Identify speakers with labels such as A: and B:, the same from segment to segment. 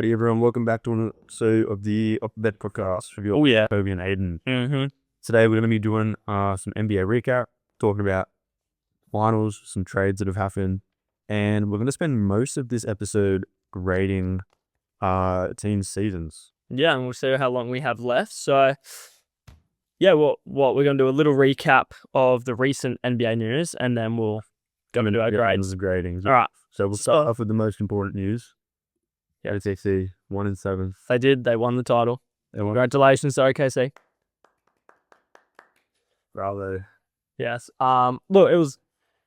A: Hey everyone, welcome back to another episode of the Ep17 podcast with your Toby and Aiden. Today we're going to be doing some NBA recap, talking about finals, some trades that have happened, and we're going to spend most of this episode grading team seasons.
B: Yeah, and we'll see how long we have left. So, yeah, what we're going to do a little recap of the recent NBA news, and then we'll go into our grades.
A: Grading.
B: All right.
A: So we'll start off with the most important news. Yeah, OKC 1-7.
B: They won the title. Congratulations to OKC.
A: Bravo.
B: Yes. Look, it was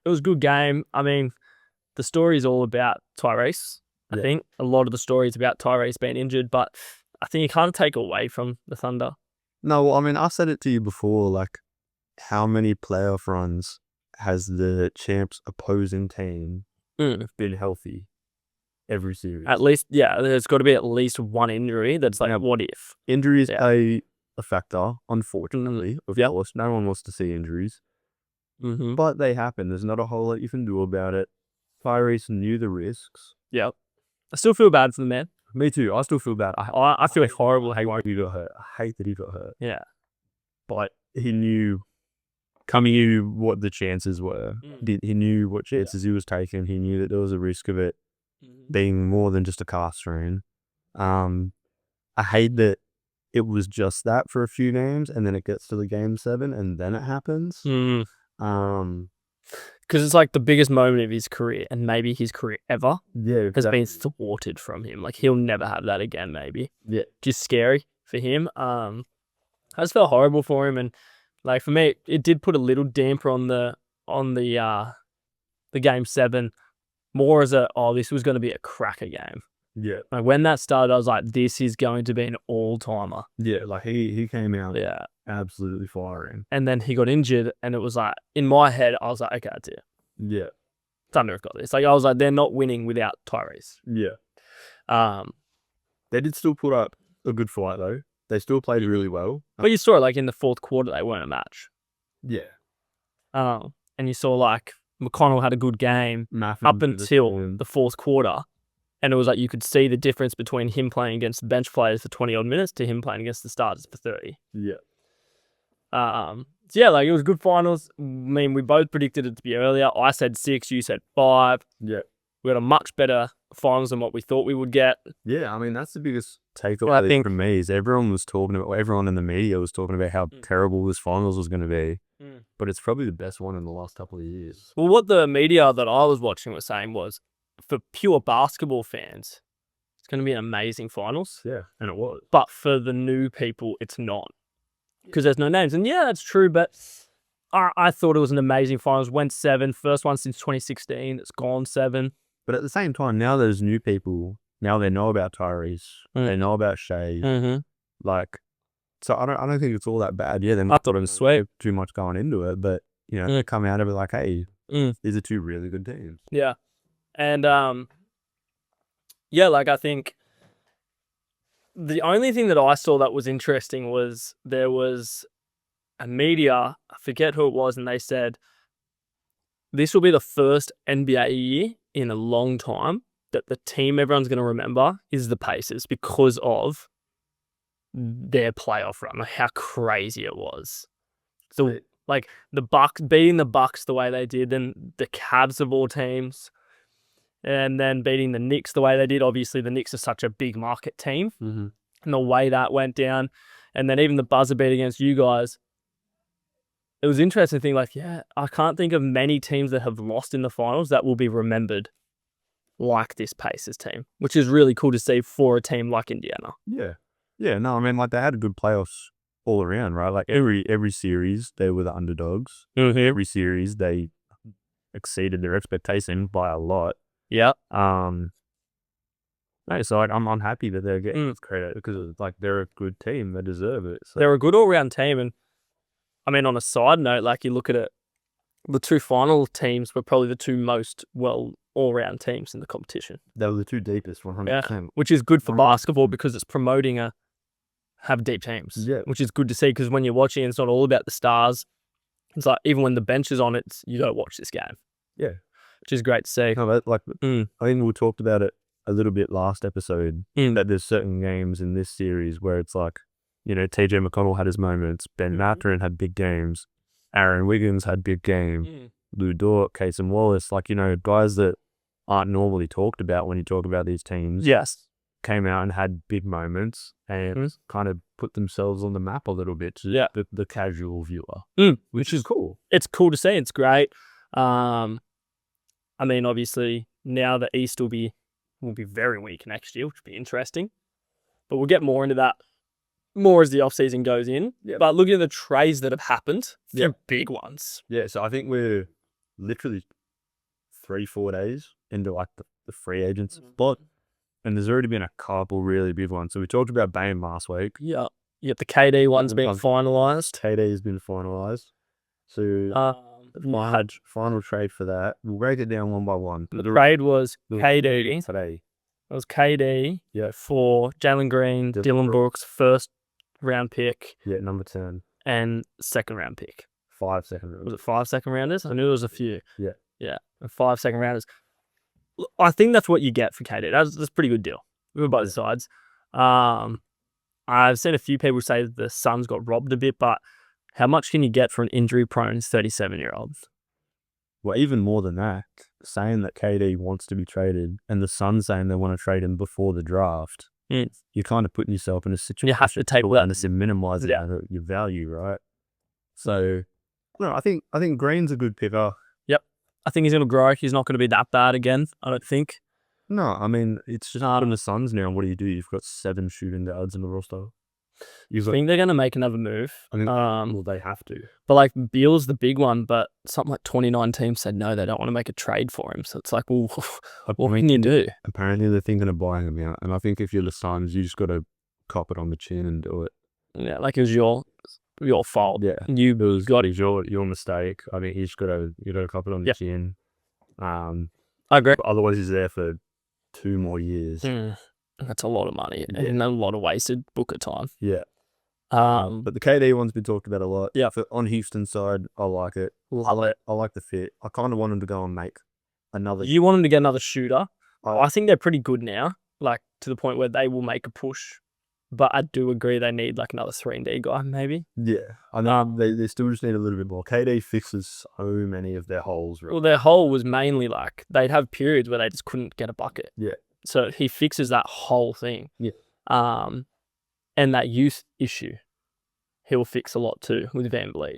B: a good game. I mean, the story is all about Tyrese. I think a lot of the story is about Tyrese being injured, but I think you can't take away from the Thunder.
A: No, well, I mean, I said it to you before, like, how many playoff runs has the champs opposing team been healthy every series?
B: At least, there's got to be at least one injury that's like, what if?
A: Injuries are a factor, unfortunately. Of course, no one wants to see injuries. But they happen. There's not a whole lot you can do about it. Tyrese knew the risks.
B: Yep. I still feel bad for the man.
A: Me too. I still feel bad.
B: I feel horrible.
A: He got hurt. I hate that he got hurt.
B: Yeah.
A: But he knew coming in what the chances were. He knew what chances he was taking. He knew that there was a risk of it being more than just a calf strain. I hate that it was just that for a few games, and then it gets to the game 7, and then it happens.
B: Because it's like the biggest moment of his career, and maybe his career ever, has been thwarted from him. Like, he'll never have that again, maybe. Yeah. Just scary for him. I just felt horrible for him, and like for me, it did put a little damper on the game 7, more as this was going to be a cracker game. Yeah. Like when that started, I was like, this is going to be an all-timer.
A: Yeah, like he came out absolutely firing.
B: And then he got injured, and it was like, in my head, I was like, okay, that's it.
A: Yeah.
B: Thunder have got this. Like, I was like, they're not winning without Tyrese.
A: Yeah. They did still put up a good fight, though. They still played really well.
B: But you saw it, like, in the fourth quarter, they weren't a match.
A: Yeah.
B: And you saw, like, McConnell had a good game up until the fourth quarter. And it was like you could see the difference between him playing against bench players for 20-odd minutes to him playing against the starters for 30.
A: Yeah.
B: So yeah, like, it was good finals. I mean, we both predicted it to be earlier. I said 6, you said 5.
A: Yeah.
B: We got a much better finals than what we thought we would get.
A: Yeah, I mean, that's the biggest takeaway from me is everyone in the media was talking about how terrible this finals was going to be. But it's probably the best one in the last couple of years.
B: Well, what the media that I was watching was saying was, for pure basketball fans, it's going to be an amazing finals.
A: Yeah, and it was.
B: But for the new people, it's not. Because there's no names. And yeah, that's true, but I thought it was an amazing finals. Went 7, first one since 2016. It's gone 7.
A: But at the same time, now there's new people. Now they know about Tyrese. They know about Shea. Like, so I don't think it's all that bad. Yeah, I thought it was sweet. Too much going into it, but you know, come out of it like, hey, these are 2 really good teams.
B: Yeah. And, like, I think the only thing that I saw that was interesting was there was a media, I forget who it was, and they said, this will be the first NBA year in a long time that the team everyone's going to remember is the Pacers because of their playoff run, like how crazy it was. So, like, the Bucks, beating the Bucks the way they did, then the Cavs of all teams, and then beating the Knicks the way they did. Obviously, the Knicks are such a big market team, and the way that went down, and then even the buzzer beat against you guys. It was interesting to think, like, I can't think of many teams that have lost in the finals that will be remembered like this Pacers team, which is really cool to see for a team like Indiana.
A: Yeah. Yeah, no, I mean, like, they had a good playoffs all around, right? Like, every series, they were the underdogs. Every series, they exceeded their expectation by a lot.
B: Yeah.
A: No, so I'm happy that they're getting this credit because, like, they're a good team. They deserve it. So.
B: They're a good all-round team. And, I mean, on a side note, like, you look at it, the 2 final teams were probably the 2 most all-round teams in the competition.
A: They were the 2 deepest, 100%.
B: Yeah, which is good for basketball because it's promoting have deep teams. Yeah. Which is good to see because when you're watching, it's not all about the stars. It's like, even when the bench is on, you don't watch this game.
A: Yeah.
B: Which is great to see.
A: No, but like, I think we talked about it a little bit last episode that there's certain games in this series where it's like, you know, TJ McConnell had his moments, Ben Mathurin had big games, Aaron Wiggins had big game, Lou Dort, Casey Wallace, like, you know, guys that aren't normally talked about when you talk about these teams.
B: Yes.
A: Came out and had big moments and kind of put themselves on the map a little bit to the casual viewer, which is cool.
B: It's cool to see. It's great. I mean, obviously, now the East will be very weak next year, which will be interesting. But we'll get more into that more as the off-season goes in. Yep. But looking at the trades that have happened, they're big ones.
A: Yeah, so I think we're literally 3-4 days into like the free agents spot. And there's already been a couple really big ones. So we talked about Bane last week.
B: Yeah. Yeah, the KD one's been finalised.
A: KD has been finalised. So had final trade for that. We'll break it down one by one.
B: The trade was KD.
A: Today.
B: It was KD for Jalen Green, Dylan Brooks, first round pick.
A: Yeah, number 10.
B: And second round pick.
A: 5 second rounders.
B: Was it 5 second rounders? I knew there was a few.
A: Yeah.
B: Yeah, 5 second rounders. I think that's what you get for KD. That's a pretty good deal. We were both sides. I've seen a few people say that the Suns got robbed a bit, but how much can you get for an injury-prone 37-year-old?
A: Well, even more than that, saying that KD wants to be traded and the Suns saying they want to trade him before the draft, you're kind of putting yourself in a situation.
B: You have to take that
A: and minimize your value, right? So, no, I think Green's a good picker.
B: I think he's going to grow. He's not going to be that bad again, I don't think.
A: No, I mean, it's just hard on the Suns now. What do? You've got 7 shooting guards in the roster.
B: I think they're going to make another move.
A: I think, well, they have to.
B: But like, Beal's the big one, but something like 29 teams said no, they don't want to make a trade for him. So it's like, well, what can you do?
A: Apparently, they're thinking of buying him out. And I think if you're the Suns, you just got to cop it on the chin and do it.
B: Yeah, like it was your fault.
A: Yeah.
B: You got it.
A: Your mistake. I mean, he's got to cop it on the chin.
B: I agree.
A: Otherwise, he's there for 2 more years.
B: That's a lot of money and a lot of wasted Booker time.
A: Yeah.
B: But
A: the KD one's been talked about a lot.
B: Yeah.
A: On Houston's side, I like it.
B: Love it.
A: I like the fit. I kind of want him to go and make another.
B: You want him to get another shooter. I think they're pretty good now, like to the point where they will make a push. But I do agree they need like another 3-and-D guy, maybe.
A: Yeah. I know they still just need a little bit more. KD fixes so many of their holes. Right?
B: Well, their hole was mainly like they'd have periods where they just couldn't get a bucket.
A: Yeah.
B: So he fixes that whole thing.
A: Yeah.
B: And that youth issue, he'll fix a lot too with VanVleet.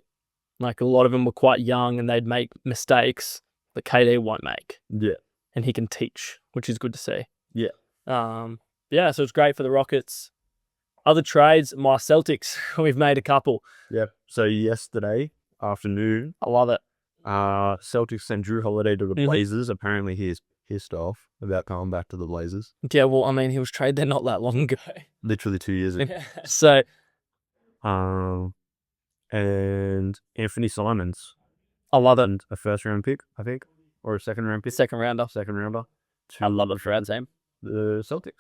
B: Like a lot of them were quite young and they'd make mistakes that KD won't make.
A: Yeah.
B: And he can teach, which is good to see.
A: Yeah.
B: Yeah, so it's great for the Rockets. Other trades, my Celtics, we've made a couple.
A: Yeah. So yesterday afternoon,
B: I love it.
A: Celtics sent Drew Holiday to the Blazers. Apparently he's pissed off about coming back to the Blazers.
B: Yeah, well, I mean, he was traded there not that long ago.
A: Literally 2 years ago.
B: So,
A: and Anthony Simons.
B: I love it.
A: A first round pick, I think, or a second round pick.
B: Second rounder.
A: I
B: love it for our team.
A: The Celtics.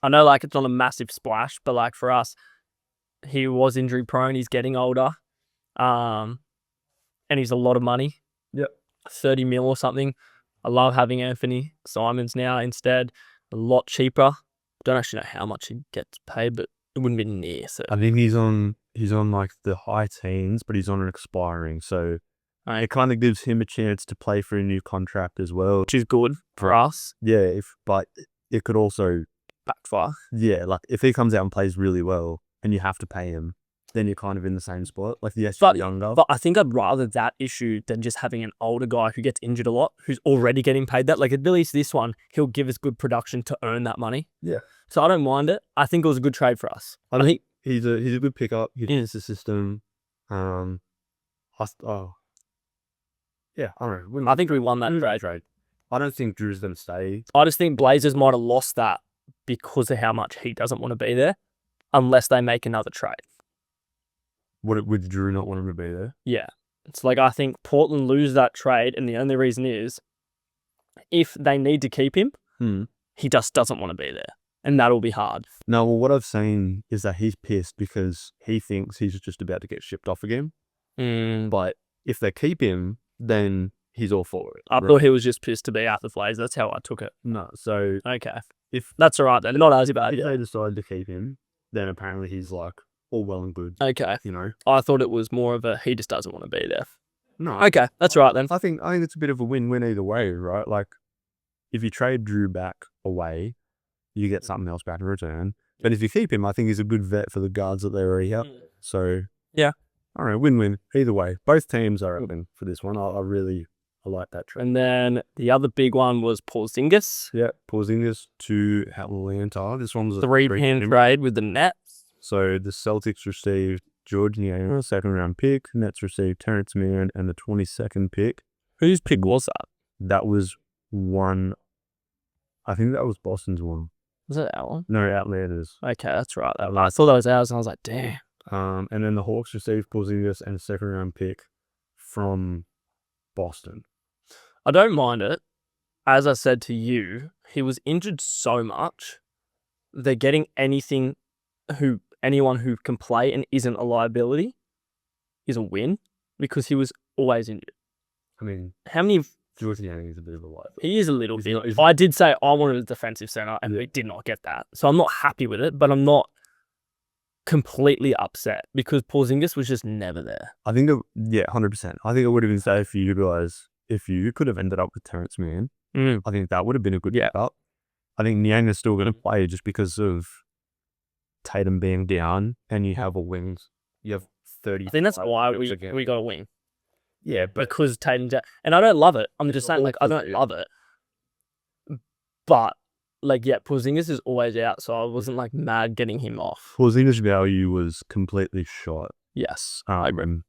B: I know, like, it's not a massive splash, but, like, for us, he was injury prone. He's getting older. And he's a lot of money.
A: Yep.
B: 30 mil or something. I love having Anthony Simons now instead. A lot cheaper. Don't actually know how much he gets paid, but it wouldn't be near. So
A: I think he's on like the high teens, but he's on an expiring. So it kind of gives him a chance to play for a new contract as well.
B: Which is good for us.
A: Yeah, but it could also
B: backfire.
A: Yeah, like if he comes out and plays really well and you have to pay him, then you're kind of in the same spot. Like, yes, you're younger.
B: But I think I'd rather that issue than just having an older guy who gets injured a lot, who's already getting paid that. Like, at least this one, he'll give us good production to earn that money.
A: Yeah.
B: So I don't mind it. I think it was a good trade for us.
A: I think he's a good pickup. He fits the system. Yeah, I don't know.
B: I think we won that trade.
A: I don't think Drew's going to stay.
B: I just think Blazers might have lost that because of how much he doesn't want to be there unless they make another trade.
A: Would Drew not want him to be there?
B: Yeah. It's like I think Portland lose that trade, and the only reason is if they need to keep him, he just doesn't want to be there. And that'll be hard.
A: No, well, what I've seen is that he's pissed because he thinks he's just about to get shipped off again. But if they keep him, then he's all for it.
B: I thought he was just pissed to be out the Flays. That's how I took it.
A: No, so
B: Okay.
A: if
B: That's all right then. Not as bad.
A: they decide to keep him, then apparently he's like all well and good.
B: Okay.
A: You know?
B: I thought it was more of a he just doesn't want to be there.
A: No.
B: Okay, that's right then.
A: I think it's a bit of a win-win either way, right? Like, if you trade Drew back away, you get something else back in return. But if you keep him, I think he's a good vet for the guards that they already have. So,
B: yeah.
A: I don't know, win-win either way. Both teams are open for this one. I like that trade.
B: And then the other big one was Porzingis.
A: Yeah, Porzingis to Atlanta. This one was a
B: 3-pin trade with the Nets.
A: So the Celtics received George Niang, a second-round pick. Nets received Terrence Mann and the 22nd pick.
B: Whose pick was that?
A: That was one. I think that was Boston's one.
B: Was it that one?
A: No, Atlanta's.
B: Okay, that's right. I thought that was ours, and I was like, damn.
A: And then the Hawks received Porzingis and a second-round pick from Boston.
B: I don't mind it. As I said to you, he was injured so much. They're getting anyone who can play and isn't a liability is a win because he was always injured.
A: I mean,
B: how many?
A: George Niang is a bit of a liability.
B: He is a little bit. I did say I wanted a defensive center, and we did not get that. So I'm not happy with it, but I'm not completely upset because Porzingis was just never there.
A: I think, 100%. I think it would have been safe for you guys if you could have ended up with Terrence Mann. I think that would have been a good backup. I think Niang is still going to play just because of Tatum being down, and you have a wings. You have 30.
B: I think that's why we got a wing.
A: Yeah, but
B: because Tatum's down. And I don't love it. I'm just saying, like, I don't love it. But, like, yeah, Porzingis is always out, so I wasn't, like, mad getting him off.
A: Porzingis' value was completely shot.
B: Yes.
A: So, I don't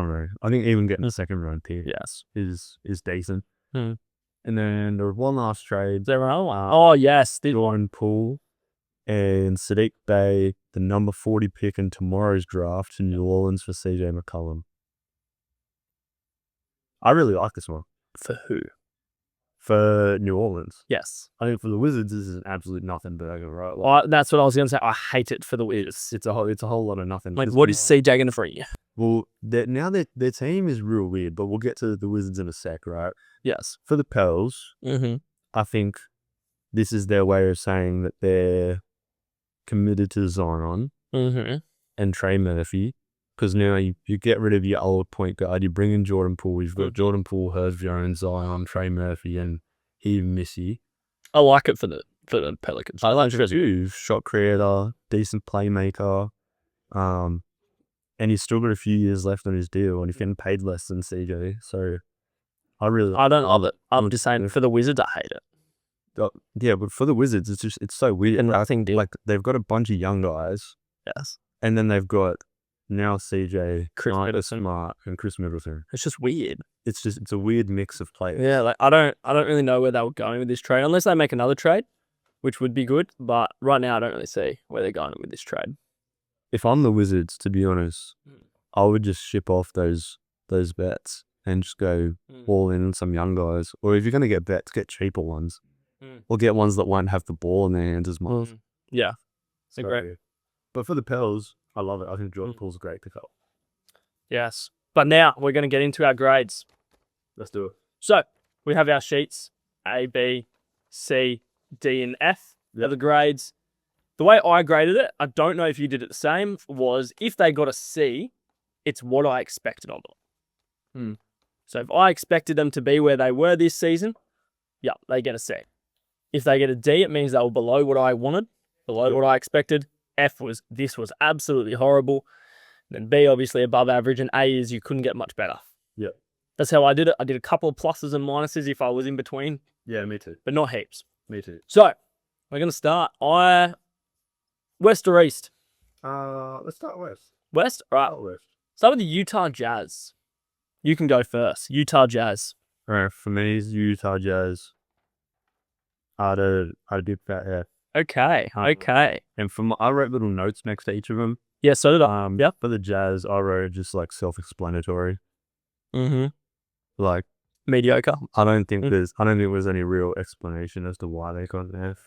A: know. I think even getting a second-round pick is decent. And then there was one last trade.
B: Is there another one? Oh, yes.
A: Jordan Poole and Sadiq Bey, the number 40 pick in tomorrow's draft to New Orleans for CJ McCollum. I really like this one.
B: For who?
A: For New Orleans.
B: Yes.
A: I think for the Wizards, this is an absolute nothing burger, right? Like,
B: that's what I was going to say. I hate it for the Wizards.
A: It's a whole lot of nothing.
B: Like, what is CJ going to bring you?
A: Well, now their team is real weird, but we'll get to the Wizards in a sec, right?
B: Yes.
A: For the Pels, I think this is their way of saying that they're committed to Zion and Trey Murphy. Because now you get rid of your old point guard, you bring in Jordan Poole. You've got Jordan Poole, Herb Jones, Zion, Trey Murphy, and even Missy.
B: I like it for the Pelicans.
A: I like it. Shot creator, decent playmaker, and he's still got a few years left on his deal, and he's getting paid less than CJ. So I don't
B: love it. I'm just saying for the Wizards, I hate it.
A: Yeah, but for the Wizards, it's so weird.
B: And I think
A: like they've got a bunch of young guys.
B: Yes.
A: And then they've got now CJ,
B: Chris Middleton,
A: Smart, and Chris Middleton.
B: It's just weird.
A: It's a weird mix of players.
B: Yeah, like I don't really know where they were going with this trade unless they make another trade, which would be good. But right now, I don't really see where they're going with this trade.
A: If I'm the Wizards, to be honest, I would just ship off those bets and just go all in on some young guys. Or if you're going to get bets, get cheaper ones. Or get ones that won't have the ball in their hands as much.
B: Yeah.
A: So great. But for the Pels, I love it. I think Jordan Poole's a great pickup.
B: Yes. But now we're going to get into our grades.
A: Let's do it.
B: So we have our sheets, A, B, C, D, and F. They're the grades. The way I graded it, I don't know if you did it the same, was if they got a C, it's what I expected of them. So if I expected them to be where they were this season, they get a C. If they get a D, it means they were below what I wanted, below what I expected. F was, this was absolutely horrible. Then B, obviously above average. And A is, you couldn't get much better.
A: Yeah.
B: That's how I did it. I did a couple of pluses and minuses if I was in between.
A: Yeah, me too.
B: But not heaps.
A: Me too.
B: So, we're going to start. West or East?
A: Let's start West.
B: West? All right.
A: West.
B: Start with the Utah Jazz. You can go first. Utah Jazz.
A: All right, for me, it's Utah Jazz. I had a big fat F.
B: Okay.
A: And I wrote little notes next to each of them.
B: Yeah, so did I.
A: For the Jazz, I wrote just like self-explanatory. Like
B: mediocre.
A: I don't think there's any real explanation as to why they got an F.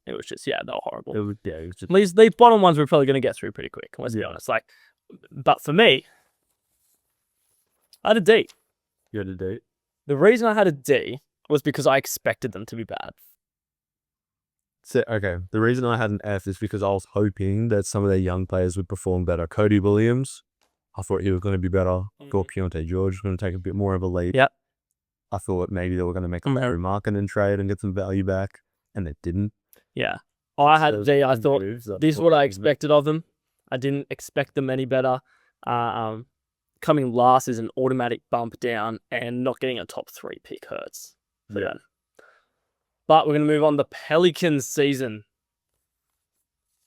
B: It was just, they were horrible.
A: It was just...
B: These bottom ones we're probably going to get through pretty quick, let's be honest. But for me, I had a D.
A: You had a D?
B: The reason I had a D was because I expected them to be bad.
A: So, okay, the reason I had an F is because I was hoping that some of their young players would perform better. Cody Williams, I thought he was going to be better. I thought Keontae George was going to take a bit more of a leap.
B: Yep.
A: I thought maybe they were going to make a marketing trade and get some value back, and they didn't.
B: Yeah. I had a D. I thought this is what I expected of them. I didn't expect them any better. Coming last is an automatic bump down, and not getting a top 3 pick hurts for them. But we're going to move on to Pelicans season.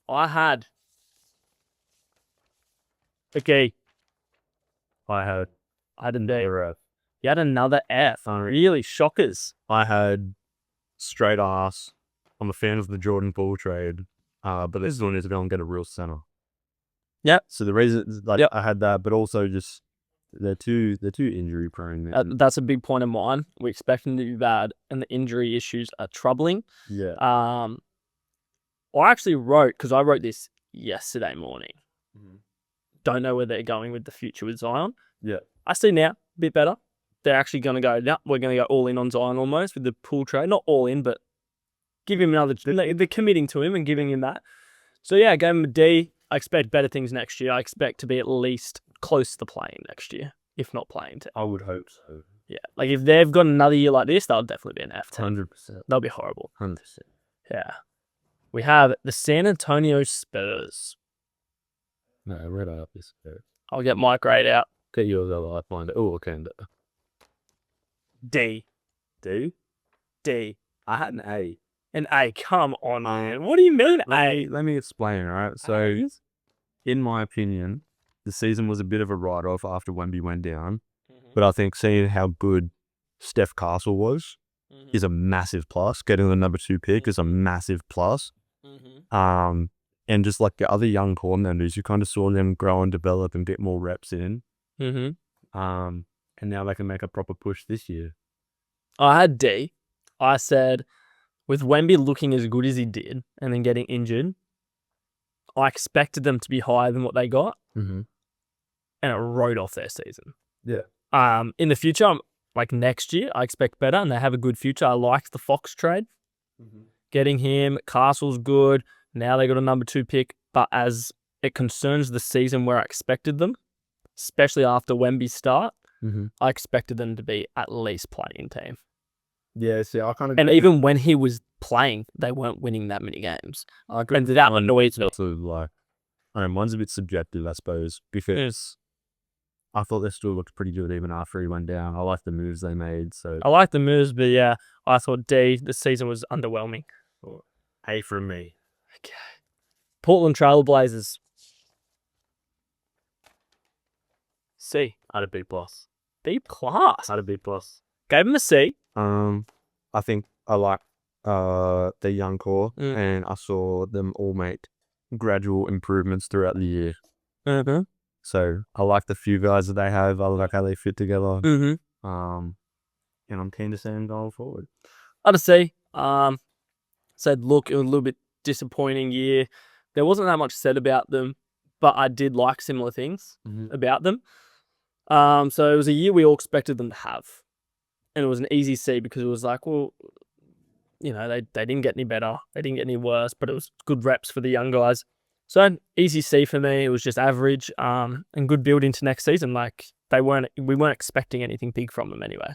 B: I had a D.
A: I had
B: a D.
A: F.
B: You had another F. Really shockers.
A: I had straight ass. I'm a fan of the Jordan Poole trade, but this one is to go and get a real center.
B: Yep.
A: So the reason I had that, but also just they're too injury prone.
B: That's a big point of mine. We expect them to be bad, and the injury issues are troubling.
A: Yeah.
B: I actually because I wrote this yesterday morning. Don't know where they're going with the future with Zion.
A: Yeah.
B: I see now a bit better. They're actually going to go. No, we're going to go all in on Zion almost with the Poole trade. Not all in, but give him another. They're committing to him and giving him that. So yeah, I gave him a D. I expect better things next year. I expect to be at least close to playing next year, if not playing.
A: I would hope so.
B: Yeah, like if they've got another year like this, they'll definitely be an F10.
A: 100%.
B: They'll be horrible.
A: 100%.
B: Yeah. We have the San Antonio Spurs.
A: No, I read up this.
B: I'll get my grade out.
A: Get yours out. I find it. Oh, okay.
B: D.
A: D?
B: D.
A: I had an A.
B: An A. Come on, man. What do you mean A?
A: Let me explain, all right? So, in my opinion, the season was a bit of a write-off after Wemby went down. But I think seeing how good Steph Castle was is a massive plus. Getting the number 2 pick is a massive plus. And just like the other young core members, you kind of saw them grow and develop and get more reps in. And now they can make a proper push this year.
B: I had D. I said, with Wemby looking as good as he did and then getting injured, I expected them to be higher than what they got. And it wrote off their season.
A: Yeah.
B: In the future, like next year, I expect better and they have a good future. I liked the Fox trade. Getting him, Castle's good. Now they got a number 2 pick. But as it concerns the season where I expected them, especially after Wemby's start, I expected them to be at least playing team.
A: Yeah, see, I kind of...
B: And even when he was playing, they weren't winning that many games. And that annoys me.
A: Like, I don't know, mine's a bit subjective, I suppose, because I thought they still looked pretty good even after he went down. I like the moves they made. So
B: I like the moves, but yeah, I thought D, the season was underwhelming.
A: A from me.
B: Okay. Portland Trailblazers. C.
A: I had a B plus.
B: B plus?
A: I had a B plus.
B: Gave him a C.
A: I think I like the young core, and I saw them all make gradual improvements throughout the year. So I like the few guys that they have. I like how they fit together. And I'm keen to see them going forward.
B: I had a C. Said, look, it was a little bit disappointing year. There wasn't that much said about them, but I did like similar things about them. So it was a year we all expected them to have. And it was an easy C because it was like, well, you know, they didn't get any better. They didn't get any worse, but it was good reps for the young guys. So an easy C for me. It was just average and good build into next season. Like we weren't expecting anything big from them anyway.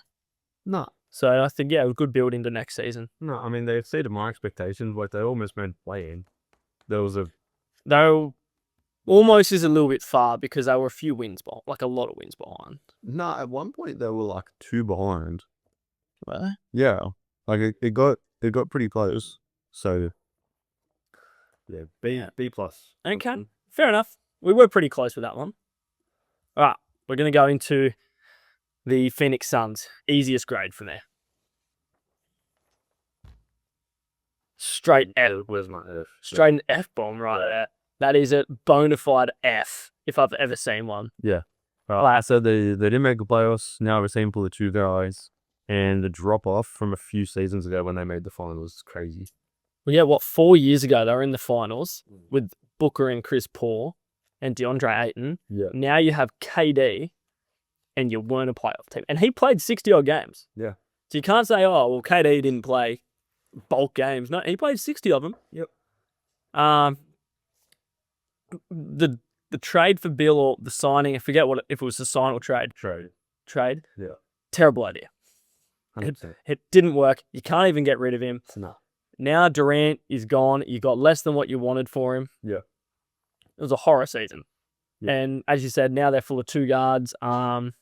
A: No.
B: So I think, yeah, it was good build into next season.
A: No, I mean, they exceeded my expectations. Like, they almost meant playing.
B: They almost is a little bit far because they were a few wins behind, like a lot of wins behind.
A: No, at one point they were like 2 behind.
B: Really?
A: Yeah. Like it got pretty close. So yeah, B plus.
B: Okay. Fair enough. We were pretty close with that one. All right. We're going to go into the Phoenix Suns. Easiest grade from there. Straight F.
A: Where's my F?
B: Straight an F bomb right there. That is a bona fide F if I've ever seen one.
A: Yeah. Right. So they didn't make the playoffs. Now we're seeing for the 2 guys. And the drop off from a few seasons ago when they made the finals was crazy.
B: Well, yeah, 4 years ago they were in the finals with Booker and Chris Paul and DeAndre Ayton.
A: Yeah.
B: Now you have KD and you weren't a playoff team. And he played 60-odd games.
A: Yeah.
B: So you can't say, oh, well, KD didn't play bulk games. No, he played 60 of them.
A: Yep.
B: The trade for Bill or the signing, I forget if it was a sign or trade. Trade.
A: Yeah.
B: Terrible idea.
A: 100%.
B: It didn't work. You can't even get rid of him.
A: No.
B: Now Durant is gone. You got less than what you wanted for him.
A: Yeah.
B: It was a horror season.
A: Yeah.
B: And as you said, now they're full of two guards. Don't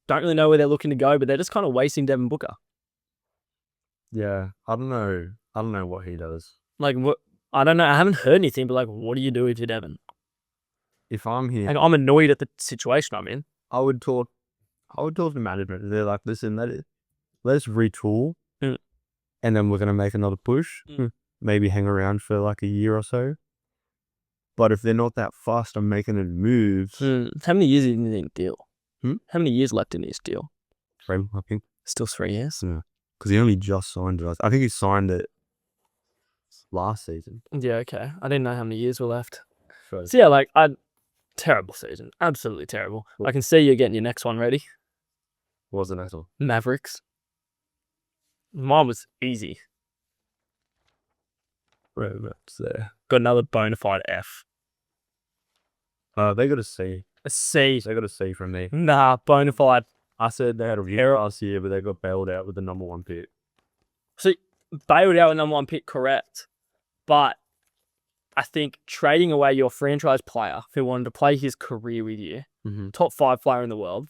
B: really know where they're looking to go, but they're just kind of wasting Devin Booker.
A: Yeah. I don't know what he does.
B: Like, what? I don't know. I haven't heard anything, but like, what do you do if you're Devin?
A: If I'm here,
B: Like, I'm annoyed at the situation I'm in.
A: I would talk to management. They're like, listen, let's retool,
B: Mm.
A: and then we're gonna make another push. Maybe hang around for like a year or so. But if they're not that fast on making any moves,
B: How many years is in the deal?
A: Hmm?
B: How many years left in his deal?
A: 3, I think.
B: Still 3 years?
A: Yeah. Because he only just signed it. I think he signed it last season.
B: Yeah, okay. I didn't know how many years were left.
A: So,
B: So yeah, like, terrible season. Absolutely terrible.
A: Cool.
B: I can see you getting your next one ready.
A: what was the next one?
B: Mavericks. Mine was easy.
A: Whereabouts there?
B: Got another bona fide F.
A: They got a C.
B: A C.
A: They got a C from me.
B: Nah, bona fide.
A: I said they had a year last year, but they got bailed out with the number 1 pick.
B: So, bailed out with number 1 pick, correct. But I think trading away your franchise player who wanted to play his career with you, top 5 player in the world,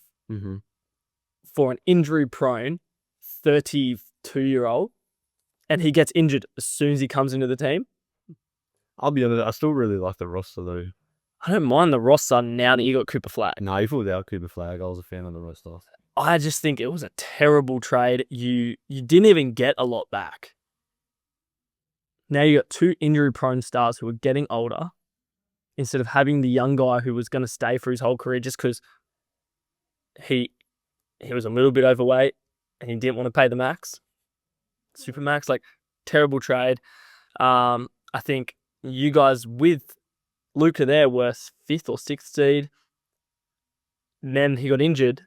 B: for an injury-prone 32-year-old, and he gets injured as soon as he comes into the team.
A: I'll be honest, I still really like the roster though.
B: I don't mind the roster now that you got Cooper Flag.
A: No, you pulled out Cooper Flag. I was a fan of the roster.
B: I just think it was a terrible trade. You didn't even get a lot back. Now you got 2 injury-prone stars who are getting older instead of having the young guy who was going to stay for his whole career just because he was a little bit overweight and he didn't want to pay the max. Super max, like, terrible trade. I think you guys with Luka there were 5th or 6th seed. And then he got injured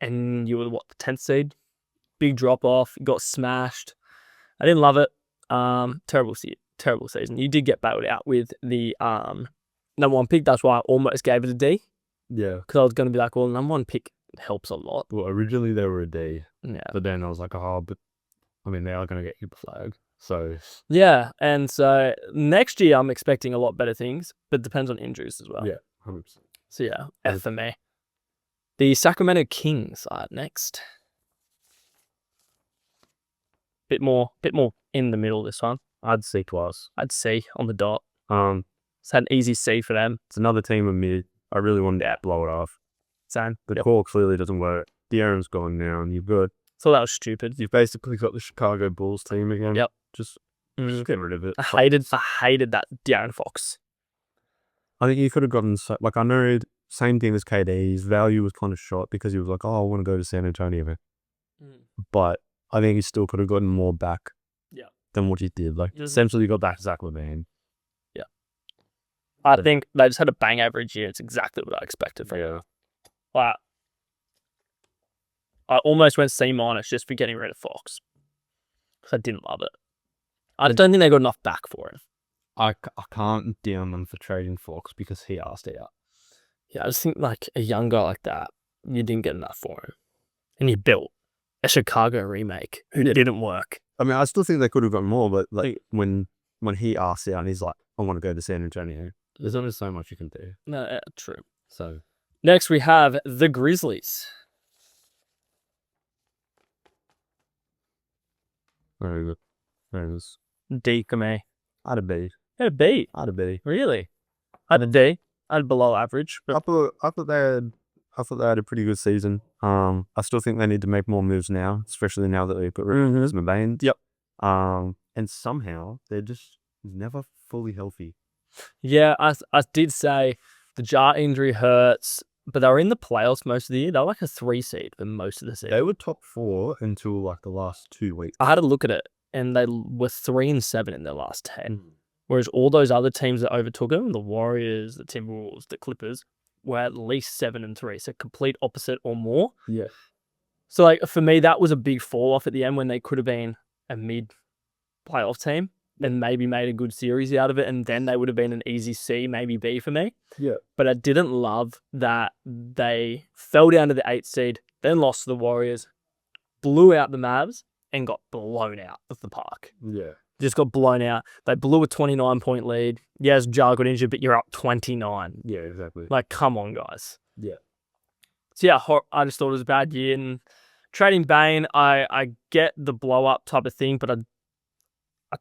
B: and you were, the 10th seed? Big drop off, got smashed. I didn't love it. Terrible season. You did get bailed out with the number 1 pick. That's why I almost gave it a D.
A: Yeah.
B: Because I was going to be like, well, number 1 pick helps a lot.
A: Well, originally they were a D.
B: Yeah.
A: But then I was like, oh, but I mean, they are going to get Cooper Flag. So.
B: Yeah. And so next year I'm expecting a lot better things, but it depends on injuries as well.
A: Yeah, 100%.
B: So yeah, F for me. The Sacramento Kings are next. Bit more in the middle this one.
A: I'd C twice.
B: I'd C on the dot.
A: It's
B: had an easy C for them.
A: It's another team of mid. I really wanted to blow it off.
B: Same.
A: The core clearly doesn't work. De'Aaron's gone now, and
B: So that was stupid.
A: you've basically got the Chicago Bulls team again.
B: Yep.
A: Just get rid of it.
B: I hated that De'Aaron Fox.
A: I think you could have gotten I know same thing as KD. His value was kind of shot because he was like, oh, I want to go to San Antonio. But I think he still could have gotten more back.
B: Yeah.
A: Than what he did. Like essentially, you got back Zach LaVine.
B: Yeah. I think they just had a bang average year. It's exactly what I expected from him. Like, I almost went C- just for getting rid of Fox because I didn't love it. I don't think they got enough back for him.
A: I can't down them for trading Fox because he asked out.
B: Yeah, I just think like a young guy like that, you didn't get enough for him, and you built a Chicago remake who didn't work.
A: I mean, I still think they could have gotten more, but like when he asked out and he's like, I want to go to San Antonio, there's only so much you can do.
B: No, true.
A: So
B: next we have the Grizzlies.
A: very good. Very nice.
B: D for me.
A: I had a B.
B: I had a B.
A: I had a B.
B: Really? I had a D. I had below average. But
A: I thought they had a pretty good season. I still think they need to make more moves now, especially now that they put rid of Baines.
B: Yep.
A: And somehow they're just never fully healthy.
B: Yeah, I did say the Jar injury hurts, but they were in the playoffs most of the year. They were like a 3 seed for most of the season.
A: They were top 4 until like the last 2 weeks.
B: I had a look at it, and they were 3-7 in their last 10. Whereas all those other teams that overtook them, the Warriors, the Timberwolves, the Clippers, were at least 7-3, so complete opposite or more.
A: Yeah.
B: So like for me, that was a big fall off at the end when they could have been a mid playoff team and maybe made a good series out of it, and then they would have been an easy C, maybe B for me.
A: Yeah.
B: But I didn't love that they fell down to the 8th seed, then lost to the Warriors, blew out the Mavs, and got blown out of the park.
A: Yeah.
B: Just got blown out. They blew a 29-point lead. Yes, Jar got injured, but you're up 29.
A: Yeah, exactly.
B: Like, come on, guys.
A: Yeah.
B: So yeah, I just thought it was a bad year. And trading Bane, I get the blow up type of thing, but I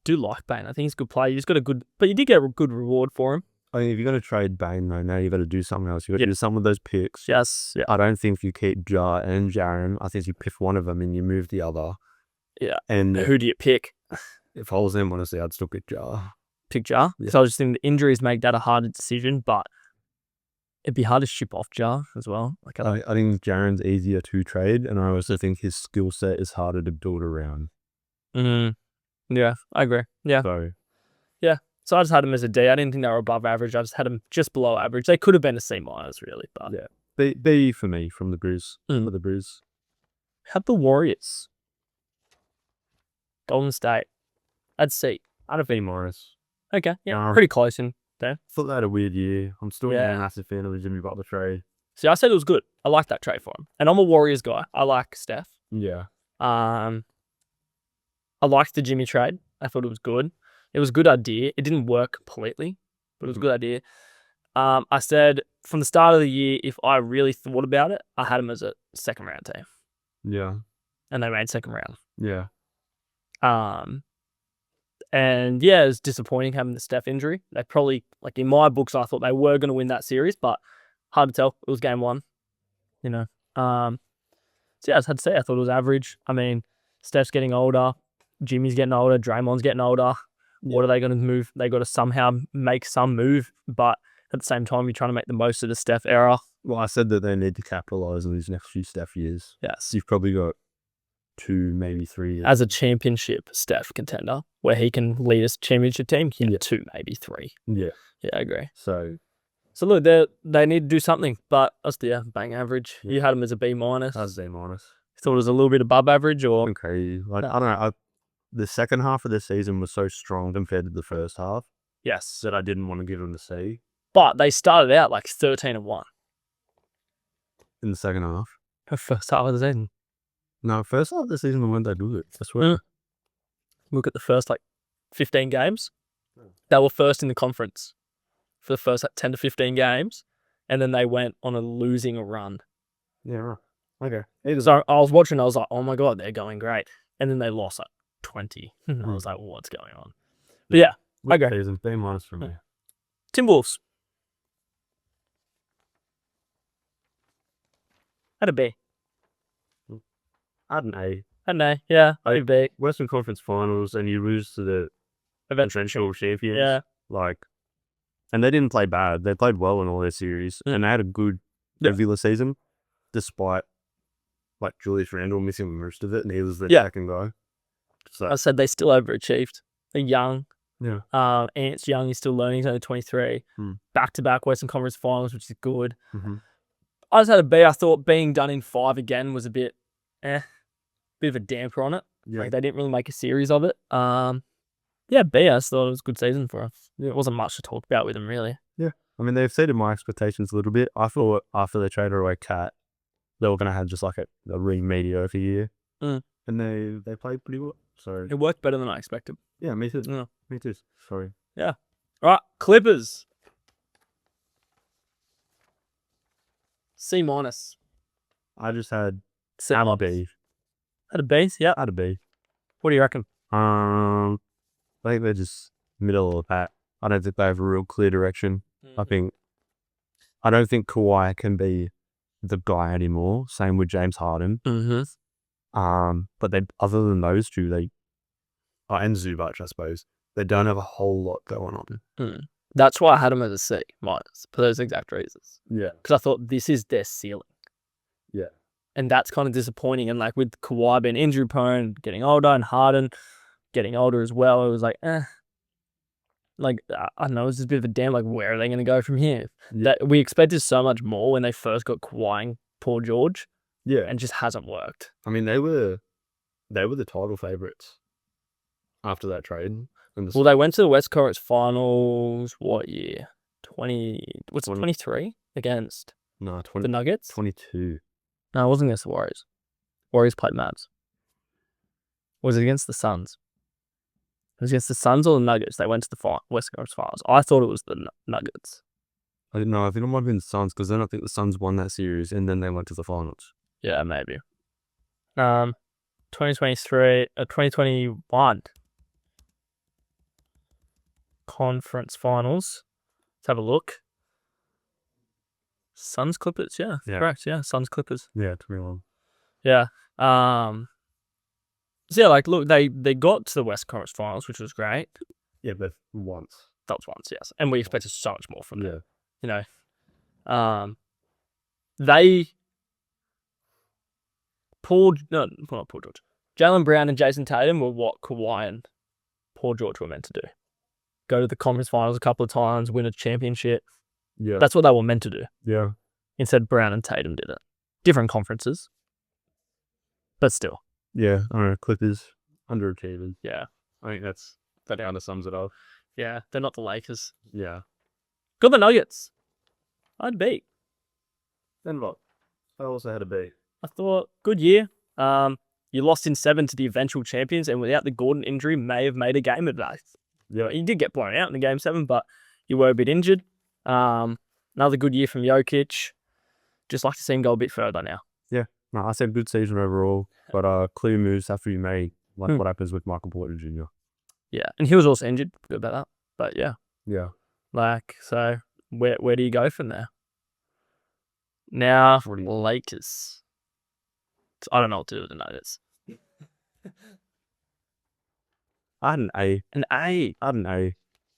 B: do like Bane. I think he's a good player. He's got a good, but you did get a good reward for him.
A: I mean, if you're going to trade Bane, though, now you've got to do something else. You've got to do some of those picks.
B: Yes. Yeah.
A: I don't think you keep Jar and Jaren. I think you pick one of them and you move the other.
B: Yeah.
A: And
B: who do you pick?
A: If I was them, honestly, I'd still pick Jar.
B: Pick Jar?
A: Yeah.
B: So I was just thinking the injuries make that a harder decision, but it'd be hard to ship off Jar as well. Like
A: I think Jaren's easier to trade, and I also think his skill set is harder to build around.
B: Yeah, I agree. Yeah. So I just had him as a D. I didn't think they were above average. I just had them just below average. They could have been a C-, really. But
A: yeah. B for me from the Grizz. For the Grizz.
B: Had the Warriors. Golden State. I'd C.
A: I'd have B-.
B: Okay, yeah, pretty close in there.
A: Thought they had a weird year. I'm still a massive fan of the Jimmy Butler trade.
B: See, I said it was good. I like that trade for him. And I'm a Warriors guy. I like Steph.
A: Yeah.
B: I liked the Jimmy trade. I thought it was good. It was a good idea. It didn't work completely, but it was a good idea. I said from the start of the year, if I really thought about it, I had him as a second round team.
A: Yeah.
B: And they made second round.
A: Yeah.
B: And yeah, it was disappointing having the Steph injury. They probably, like in my books, I thought they were going to win that series, but hard to tell. It was game one, you know. So yeah, I just had to say, I thought it was average. I mean, Steph's getting older. Jimmy's getting older. Draymond's getting older. What are they going to move? They got to somehow make some move, but at the same time, you're trying to make the most of the Steph era.
A: Well, I said that they need to capitalize on these next few Steph years.
B: Yes.
A: You've probably got 2, maybe 3 years.
B: As a championship Steph contender, where he can lead a championship team, 2, maybe 3.
A: Yeah.
B: Yeah, I agree.
A: So
B: look, they need to do something, but that's bang average. Yeah. You had him as a B-.
A: As A-.
B: Thought it was a little bit above average, or
A: crazy. Like, I don't know. The second half of the season was so strong compared to the first half.
B: Yes,
A: that I didn't want to give them the C.
B: But they started out like 13-1
A: in the second half.
B: The first half of the season.
A: No, first half of the season weren't they good? I swear.
B: Look at the first 15 games. They were first in the conference for the first 10 to 15 games, and then they went on a losing run.
A: Yeah, right. Okay.
B: So I was watching, I was like, oh my God, they're going great. And then they lost 20. I was like, what's going on? But yeah, I agree.
A: Season, B- from me.
B: Timberwolves. Had a B.
A: I had an A.
B: Had an A, yeah. I had B.
A: Western Conference Finals, and you lose to the eventual champions.
B: Yeah.
A: And they didn't play bad. They played well in all their series, and they had a good regular season, despite Julius Randle missing most of it, and he was the second guy. So
B: I said they still overachieved. They're young.
A: Yeah.
B: Ant's young. He's still learning. He's only 23. Back-to-back Western Conference Finals, which is good. I just had a B. I thought being done in 5 again was a bit of a damper on it.
A: Yeah.
B: They didn't really make a series of it. B. I just thought it was a good season for us. Yeah. It wasn't much to talk about with them, really.
A: Yeah. I mean, they've exceeded my expectations a little bit. I thought after they traded away Cat, they were going to have just a really mediocre year. And they played pretty well. So
B: it worked better than I expected.
A: Yeah, me too. Yeah. Me too. Sorry.
B: Yeah. All right, Clippers. C-.
A: I just had
B: a
A: B.
B: Had a B? Yeah.
A: I had a B.
B: What do you reckon?
A: I think they're just middle of the pack. I don't think they have a real clear direction. I don't think Kawhi can be the guy anymore. Same with James Harden. But they, other than those two, and Zubac, I suppose, they don't have a whole lot going on.
B: That's why I had them as a C- for those exact reasons.
A: Yeah.
B: Because I thought this is their ceiling.
A: Yeah.
B: And that's kind of disappointing. And with Kawhi being injury prone, getting older, and Harden getting older as well, it was like, I don't know, it's just a bit of a damn, like, where are they going to go from here?
A: Yeah.
B: That we expected so much more when they first got Kawhi and Paul George,
A: Yeah.
B: and it just hasn't worked.
A: I mean, they were the title favorites after that trade.
B: Well, they went to the West Coast Finals, what year? 23 against
A: No,
B: the Nuggets?
A: 22.
B: No, it wasn't against the Warriors. Warriors played Mavs. Was it against the Suns? It was against the Suns or the Nuggets. They went to the West Coast Finals. I thought it was the Nuggets.
A: I didn't know. I think it might have been the Suns, because then I think the Suns won that series and then they went to the finals.
B: Yeah, maybe. 2021 conference finals. Let's have a look. Suns Clippers, yeah. Correct, yeah. Suns Clippers.
A: Yeah, 21.
B: Yeah. So yeah, like, look, they got to the West Coast Finals, which was great.
A: Yeah, but once.
B: That was once, yes. And we expected so much more from them. You know. Not Paul George. Jaylen Brown and Jason Tatum were what Kawhi and Paul George were meant to do. Go to the conference finals a couple of times, win a championship.
A: Yeah.
B: That's what they were meant to do.
A: Yeah.
B: Instead, Brown and Tatum did it. Different conferences. But still.
A: Yeah. I don't know. Clippers, underachievers.
B: Yeah.
A: I think that kind of sums it up.
B: Yeah. They're not the Lakers.
A: Yeah.
B: Got the Nuggets. I'd beat.
A: Then what? I also had a B.
B: I thought, good year. You lost in 7 to the eventual champions, and without the Gordon injury, may have made a game of that.
A: Yeah.
B: You did get blown out in the game 7, but you were a bit injured. Another good year from Jokic. Just like to see him go a bit further now.
A: Yeah. No, I said good season overall, but clear moves have to be made, like what happens with Michael Porter Jr.
B: Yeah, and he was also injured. Good about that. But yeah.
A: Yeah.
B: Like, so where do you go from there? Now, Lakers. I don't know what to do with the Nuggets.
A: I had an A.
B: An A.
A: I had an A.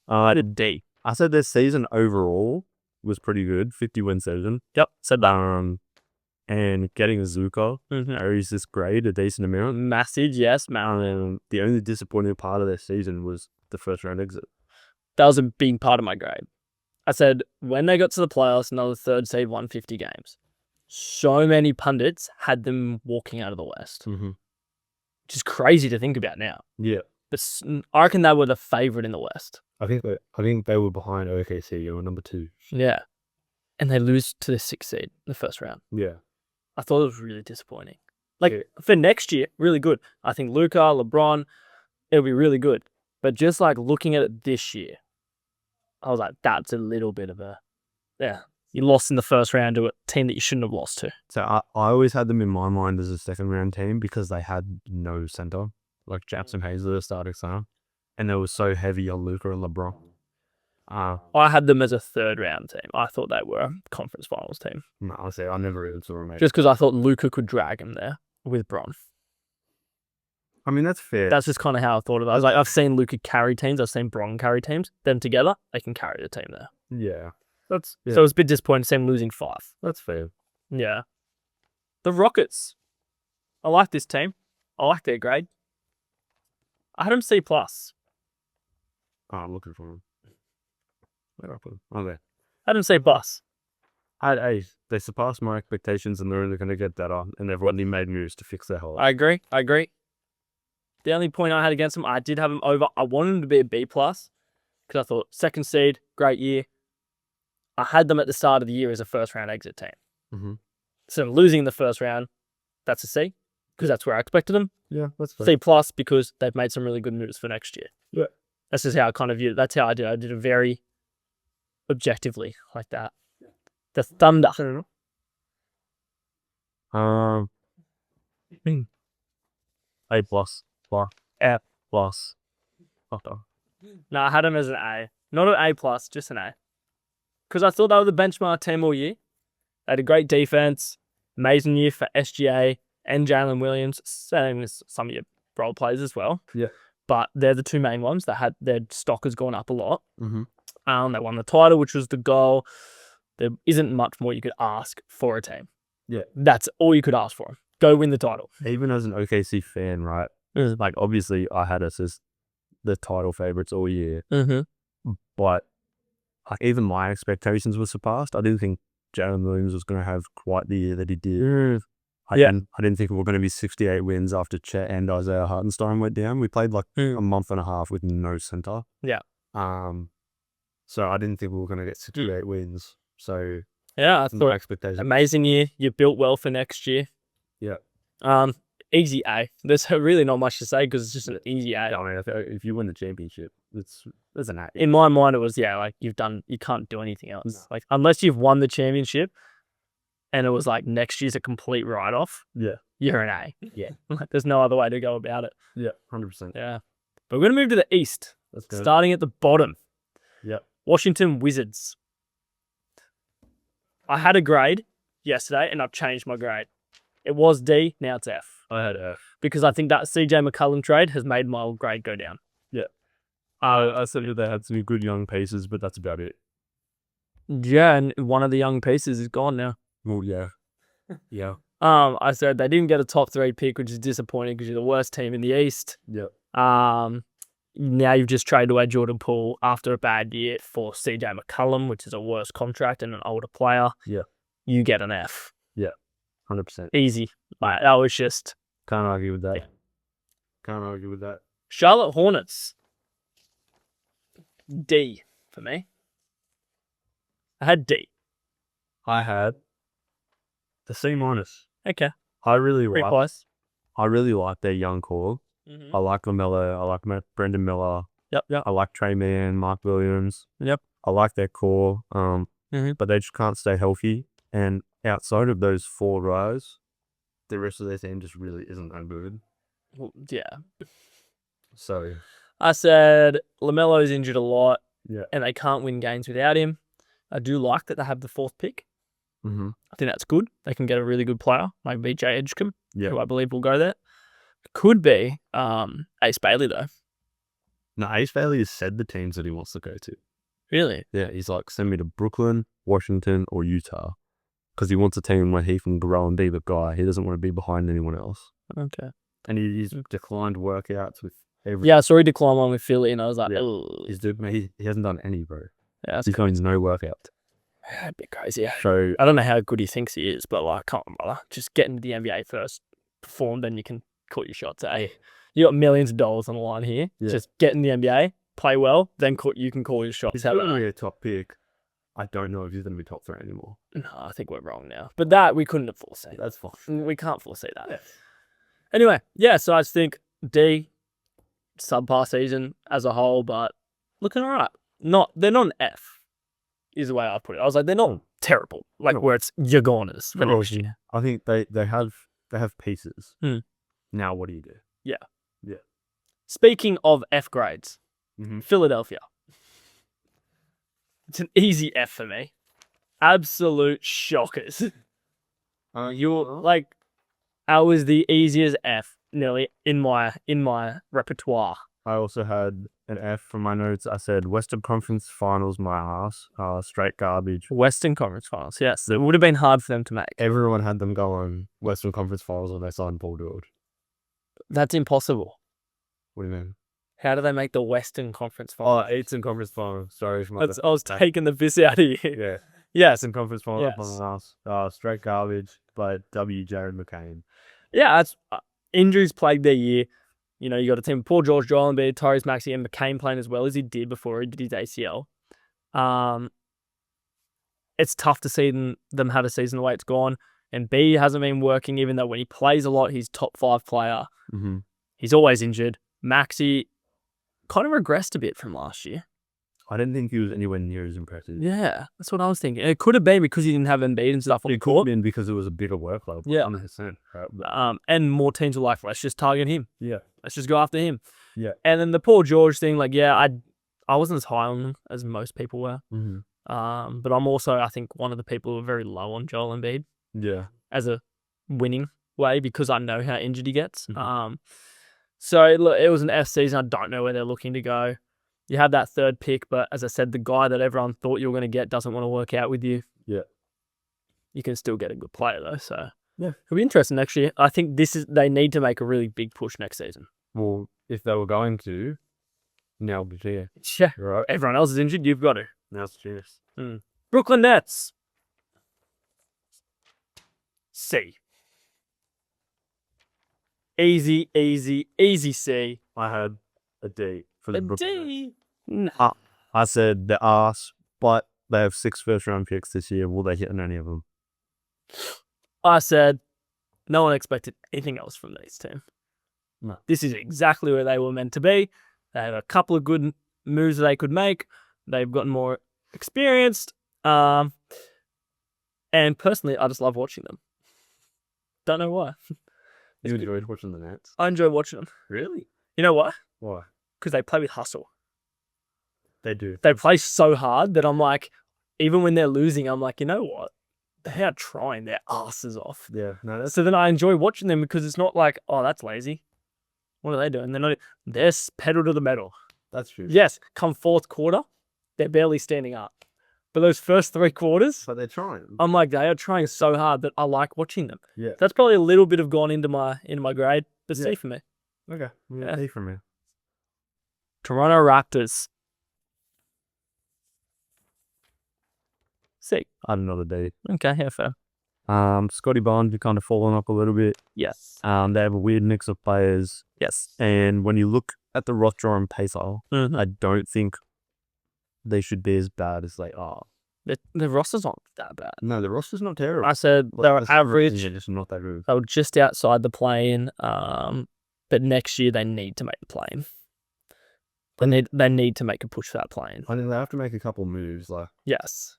B: I had a D.
A: I said their season overall was pretty good. 50-win season.
B: Yep. Said that.
A: And getting Zuko, is this grade, a decent amount.
B: Massive, yes.
A: And the only disappointing part of their season was the first round exit.
B: That was a big part of my grade. I said, when they got to the playoffs, another third seed won 50 games. So many pundits had them walking out of the West. Which is crazy to think about now.
A: Yeah.
B: But I reckon they were the favourite in the West.
A: I think they were behind OKC or number 2.
B: Yeah. And they lose to the 6th seed in the first round.
A: Yeah.
B: I thought it was really disappointing. Like, for next year, really good. I think Luka, LeBron, it'll be really good. But just like looking at it this year, I was like, that's a little bit of a... Yeah. You lost in the first round to a team that you shouldn't have lost to.
A: So I always had them in my mind as a second round team because they had no center. Like Jackson Hazler starting center. And they were so heavy on Luka and LeBron.
B: I had them as a third round team. I thought they were a conference finals team.
A: No, honestly, I never even saw them.
B: Just because I thought Luka could drag him there with Bron.
A: I mean, that's fair.
B: That's just kind of how I thought of it. I was like, I've seen Luka carry teams. I've seen Bron carry teams. Them together, they can carry the team there.
A: Yeah.
B: So it was a bit disappointing to see them losing 5.
A: That's fair.
B: Yeah. The Rockets. I like this team. I like their grade. I had them C+.
A: Oh, I'm looking for them. Where did I put them? Oh, there.
B: I had them C+.
A: I had A. They surpassed my expectations and they're only going to get better. And they've already made moves to fix their hole.
B: I agree. The only point I had against them, I did have them over. I wanted them to be a B+. Because I thought, second seed, great year. I had them at the start of the year as a first round exit team. So losing in the first round, that's a C. Because that's where I expected them.
A: Yeah, that's fair.
B: C+ because they've made some really good moves for next year.
A: Yeah.
B: That's just how I kind of viewed it. That's how I did it. I did it very objectively like that. The Thunder.
A: A+. F+.
B: No, I had them as an A. Not an A+, just an A. Because I thought they were the benchmark team all year. They had a great defense. Amazing year for SGA and Jalen Williams. Same as some of your role players as well.
A: Yeah.
B: But they're the two main ones that had their stock has gone up a lot.
A: Mm-hmm.
B: They won the title, which was the goal. There isn't much more you could ask for a team.
A: Yeah.
B: That's all you could ask for. Go win the title.
A: Even as an OKC fan, right? Like, obviously, I had us as the title favorites all year.
B: Mm-hmm.
A: but like even my expectations were surpassed. I didn't think Jalen Williams was going to have quite the year that he did. I didn't think we were going to be 68 wins after Chet and Isaiah Hartenstein went down. We played like a month and a half with no center.
B: Yeah.
A: So I didn't think we were going to get 68 wins. So
B: yeah, I thought
A: expectations.
B: Amazing year. You built well for next year.
A: Yeah.
B: Easy A. There's really not much to say because it's just an easy A.
A: I mean, if you win the championship, there's an A.
B: In my mind, it was like you can't do anything else.
A: No.
B: Like unless you've won the championship, and it was like next year's a complete write off.
A: Yeah.
B: You're an A.
A: Yeah.
B: Like there's no other way to go about it.
A: Yeah. 100%.
B: Yeah. But we're gonna move to the East.
A: Let's go.
B: Starting at the bottom.
A: Yep.
B: Washington Wizards. I had a grade yesterday, and I've changed my grade. It was D, now it's F.
A: I had F.
B: Because I think that CJ McCollum trade has made my grade go down.
A: Yeah. I said that they had some good young pieces, but that's about it.
B: Yeah, and one of the young pieces is gone now.
A: Well, yeah. Yeah.
B: I said they didn't get a top 3 pick, which is disappointing because you're the worst team in the East.
A: Yep.
B: Now you've just traded away Jordan Poole after a bad year for CJ McCollum, which is a worse contract and an older player.
A: Yeah.
B: You get an F.
A: Yeah. 100%.
B: Easy. Like, that was just...
A: Can't argue with that.
B: Yeah.
A: Can't argue with that.
B: Charlotte Hornets. D for me. I had D.
A: I had the C minus.
B: Okay.
A: I really
B: Pretty
A: like.
B: close.
A: I really like their young core. I like LaMelo. I like Brendan Miller.
B: Yep.
A: I like Trey Mann, Mark Williams.
B: Yep.
A: I like their core. But they just can't stay healthy. And outside of those 4 rows, the rest of their team just really isn't that good.
B: Well, yeah.
A: So
B: I said LaMelo's injured a lot.
A: Yeah.
B: And they can't win games without him. I do like that they have the 4th pick.
A: Mm-hmm.
B: I think that's good. They can get a really good player, like BJ Edgecombe, who I believe will go there. Could be Ace Bailey, though.
A: No, Ace Bailey has said the teams that he wants to go to.
B: Really?
A: Yeah, he's like, send me to Brooklyn, Washington, or Utah. Because he wants a team where he can grow and be the guy. He doesn't want to be behind anyone else.
B: Okay.
A: And he's declined workouts with every...
B: Yeah, I saw he declined one with Philly, and I was like,
A: Yeah.
B: oh.
A: He hasn't done any, bro.
B: Yeah, that's
A: He's going to no workout.
B: a bit crazy.
A: So
B: I don't know how good he thinks he is, but like, come on, brother. Just get into the NBA first, perform, then you can call your shots. Hey, you got millions of dollars on the line here.
A: Yeah.
B: Just get in the NBA, play well, then you can call your shots.
A: he's going to be a top pick. I don't know if he's going to be top 3 anymore.
B: No, I think we're wrong now. But that, we couldn't have foreseen.
A: That's fine.
B: We can't foresee that.
A: Yeah.
B: Anyway, yeah, so I just think D, subpar season as a whole, but looking all right. They're not an F, is the way I put it. I was like, they're not terrible, like where it's you're goners for next year.
A: I think they have pieces. Now what do you do?
B: Yeah.
A: Yeah.
B: Speaking of F grades,
A: Mm-hmm.
B: Philadelphia. It's an easy F for me. Absolute shockers.
A: You're
B: Like, I was the easiest F nearly in my repertoire.
A: I also had an F from my notes. I said Western Conference Finals, my ass. Straight garbage.
B: Western Conference Finals, yes. It would have been hard for them to make.
A: Everyone had them going Western Conference Finals when they signed Paul George.
B: That's impossible.
A: What do you mean?
B: How do they make the Western Conference Finals?
A: Oh, Eastern Conference Finals. Sorry.
B: I was taking the piss out of you.
A: Yeah.
B: Yes.
A: Eastern Conference Finals,
B: Yes.
A: my ass. Straight garbage, but Jared McCain.
B: Yeah, that's injuries plagued their year. You know, you got a team with Paul George, Joel Embiid, Tyrese Maxey, and McCain playing as well as he did before he did his ACL. It's tough to see them have a season the way it's gone. And B hasn't been working, even though when he plays a lot, he's top 5 player.
A: Mm-hmm.
B: He's always injured. Maxey kind of regressed a bit from last year.
A: I didn't think he was anywhere near as impressive.
B: Yeah, that's what I was thinking. It could have been because he didn't have Embiid and stuff on the
A: It could have
B: court.
A: been because it was a bigger workload.
B: Yeah.
A: 100%. Right?
B: And more teams were like, let's just target him.
A: Yeah.
B: Let's just go after him.
A: Yeah.
B: And then the Paul George thing, like, yeah, I wasn't as high on him as most people were.
A: Mm-hmm.
B: But I'm also, I think, one of the people who are very low on Joel Embiid
A: Yeah.
B: as a winning way because I know how injured he gets.
A: Mm-hmm.
B: So look, it was an F season. I don't know where they're looking to go. You have that 3rd pick, but as I said, the guy that everyone thought you were going to get doesn't want to work out with you.
A: Yeah.
B: You can still get a good player though, so
A: yeah,
B: it'll be interesting next year. I think they need to make a really big push next season.
A: Well, if they were going to, Now we'll be here.
B: Yeah.
A: Right.
B: Everyone else is injured. You've got to.
A: Now it's genius.
B: Brooklyn Nets. C. Easy, easy, easy C.
A: I had a D for the
B: A
A: Brooklyn Nets.
B: D. Nah.
A: I said the arse, but they have 6 first-round picks this year. Will they hit on any of them?
B: I said no one expected anything else from these team.
A: No.
B: This is exactly where they were meant to be. They have a couple of good moves they could make. They've gotten more experienced. And personally, I just love watching them. Don't know why.
A: You enjoyed watching the Nets?
B: I enjoy watching them.
A: Really?
B: You know why?
A: Why?
B: Because they play with hustle.
A: They do.
B: They play so hard that I'm like, even when they're losing, I'm like, you know what? They are trying their asses off.
A: Yeah. No, that's
B: So then I enjoy watching them because it's not like, oh, that's lazy. What are they doing? They're pedal to the metal.
A: true.
B: Yes, come fourth quarter, they're barely standing up. But those first 3 quarters,
A: But they're trying.
B: I'm like, they are trying so hard that I like watching them.
A: Yeah.
B: That's probably a little bit of gone into my grade, but
A: Yeah.
B: C for me.
A: Okay.
B: Yeah.
A: D from me.
B: Toronto Raptors. C.
A: I had another D.
B: Okay, yeah, fair.
A: Scotty Barnes, you kind of fallen off a little bit.
B: Yes.
A: They have a weird mix of players.
B: Yes.
A: And when you look at the roster on paper, I don't think they should be as bad as they are.
B: The roster's not that bad.
A: No, the roster's not terrible.
B: I said they were average.
A: Yeah, just not that good.
B: They were just outside the play-in. But next year they need to make the play-in. They need to make a push for that play-in.
A: I think they have to make a couple moves. Like,
B: Yes.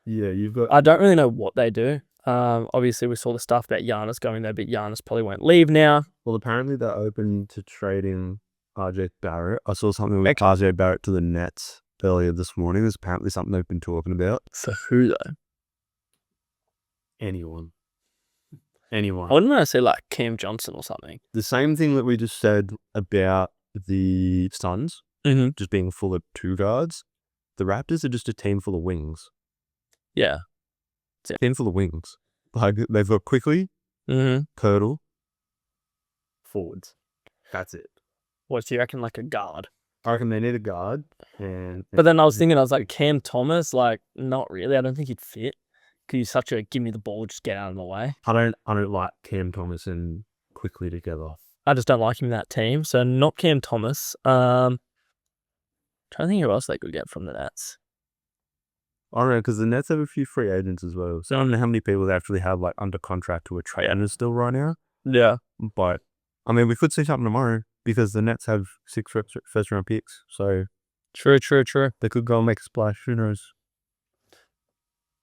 A: yeah, you've got.
B: I don't really know what they do. Obviously we saw the stuff about Giannis going there, but Giannis probably won't leave now.
A: Well, apparently they're open to trading RJ Barrett. I saw something with RJ Barrett to the Nets earlier this morning. There's apparently something they've been talking about.
B: So who though?
A: Anyone.
B: I wouldn't want to say like Cam Johnson or something.
A: The same thing that we just said about the Suns, just being full of 2 guards. The Raptors are just a team full of wings.
B: Yeah.
A: Team full of wings. Like, they've got quickly, Curdle, forwards. That's it.
B: What do you reckon, like a guard?
A: I reckon they need a guard.
B: But then I was thinking, I was like, Cam Thomas, like, not really. I don't think he'd fit. Because he's such a give me the ball, just get out of the way.
A: I don't like Cam Thomas and quickly together.
B: I just don't like him in that team. So not Cam Thomas. Trying to think who else they could get from the Nets.
A: I don't know, because the Nets have a few free agents as well. So I don't know how many people they actually have like under contract who are trading still right now.
B: Yeah.
A: But, I mean, we could see something tomorrow because the Nets have 6 first round picks. So
B: True.
A: they could go and make a splash. Who knows?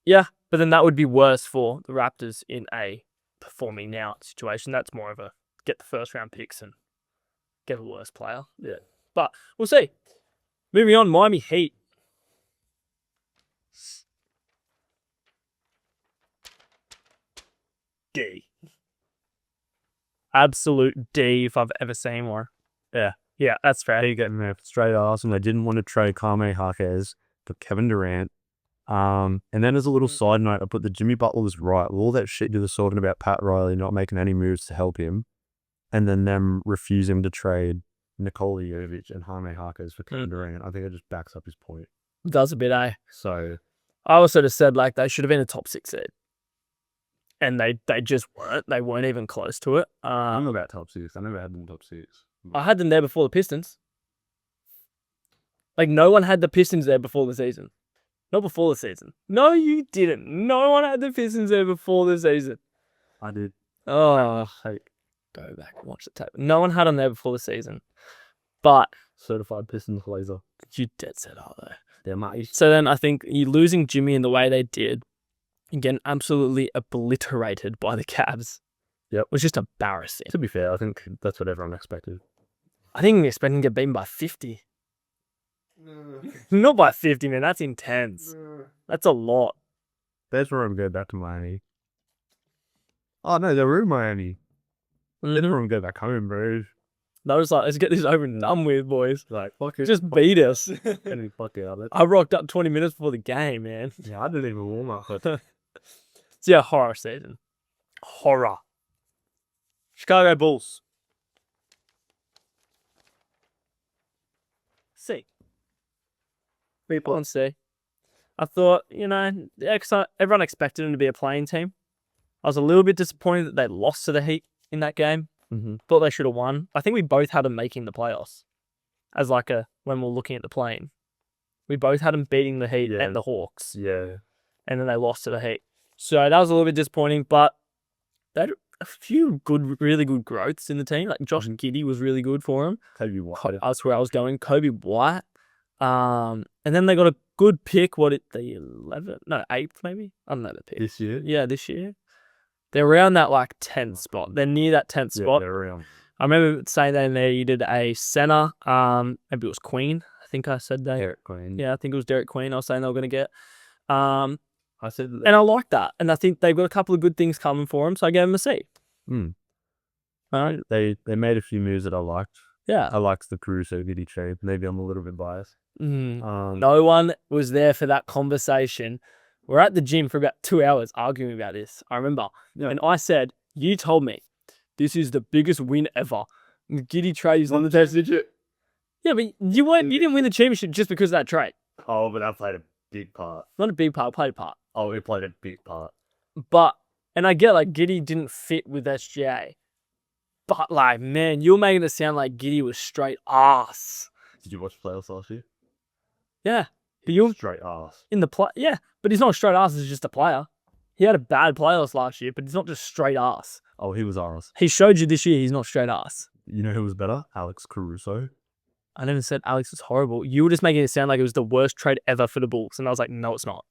B: Yeah, but then that would be worse for the Raptors in a performing now situation. That's more of a get the first round picks and get a worse player.
A: Yeah.
B: But we'll see. Moving on, Miami Heat. D. Absolute D if I've ever seen one.
A: Yeah.
B: Yeah, that's fair.
A: They're getting there straight ass, and they didn't want to trade Jaime Jaquez for Kevin Durant. And then as a little side note, I put the Jimmy Butler was right. All that shit you were talking about Pat Riley not making any moves to help him, and then them refusing to trade Nikola Jovic and Jaime Jaquez for Kevin Durant. I think it just backs up his point.
B: Does a bit, eh?
A: So
B: I also just said like they should have been a top 6 seed. And they just weren't. They weren't even close to it.
A: I don't know about top 6. I never had them top 6.
B: I had them there before the Pistons. Like, no one had the Pistons there before the season. Not before the season. No, you didn't. No one had the Pistons there before the season.
A: I did.
B: Oh, go back and watch the tape. No one had them there before the season. But
A: Certified Pistons laser.
B: you dead set are though.
A: They're mate.
B: So then I think you losing Jimmy in the way they did, and getting absolutely obliterated by the Cavs.
A: Yep.
B: Was just embarrassing.
A: To be fair, I think that's what everyone expected.
B: I think we're expecting to get beaten by 50. Not by 50, man. That's intense. That's a lot.
A: That's where I'm going back to Miami. Oh, no, they were in Miami. They didn't want to go back home, bro.
B: I was like, let's get this over and done with, boys.
A: Like, fuck it.
B: Just beat us.
A: Any fuck out.
B: I rocked up 20 minutes before the game, man.
A: Yeah, I didn't even warm up. But
B: So yeah, horror season. Horror. Chicago Bulls. C. We'll see. I thought, everyone expected them to be a playing team. I was a little bit disappointed that they lost to the Heat in that game. Thought they should have won. I think we both had them making the playoffs as when we're looking at the playing. We both had them beating the Heat and the Hawks.
A: Yeah.
B: And then they lost to the Heat. So that was a little bit disappointing, but they had a few really good growths in the team. Like Josh Giddey was really good for him.
A: Kobe White.
B: That's where I was going. Kobe White. And then they got a good pick. The 8th maybe? I don't know the pick.
A: This year?
B: Yeah, this year. They're around that 10th spot. They're near that 10th spot.
A: They're around.
B: I remember saying they needed a center. Maybe it was Queen. I think I said that.
A: Derek Queen.
B: Yeah, I think it was Derek Queen. I was saying they were going to get. I
A: said that.
B: And I like that. And I think they've got a couple of good things coming for them. So I gave them a C.
A: They made a few moves that I liked.
B: Yeah.
A: I liked the Caruso Giddey trade. Maybe I'm a little bit biased.
B: No one was there for that conversation. We're at the gym for about 2 hours arguing about this. I remember. Yeah. And I said, you told me this is the biggest win ever. The Giddey trade is on the championship. Yeah, but you didn't win the championship just because of that trade.
A: Oh, but that played a big part.
B: Not a big part, played a part.
A: Oh, it played a big part.
B: And I get Giddey didn't fit with SGA. But man, you're making it sound like Giddey was straight ass.
A: Did you watch playoffs last year?
B: Yeah. But you're
A: straight ass.
B: Yeah, but he's not straight ass, he's just a player. He had a bad playoffs last year, but he's not just straight ass.
A: Oh, he was ass.
B: He showed you this year he's not straight ass.
A: You know who was better? Alex Caruso.
B: I never said Alex was horrible. You were just making it sound like it was the worst trade ever for the Bulls. And I was like, no, it's not.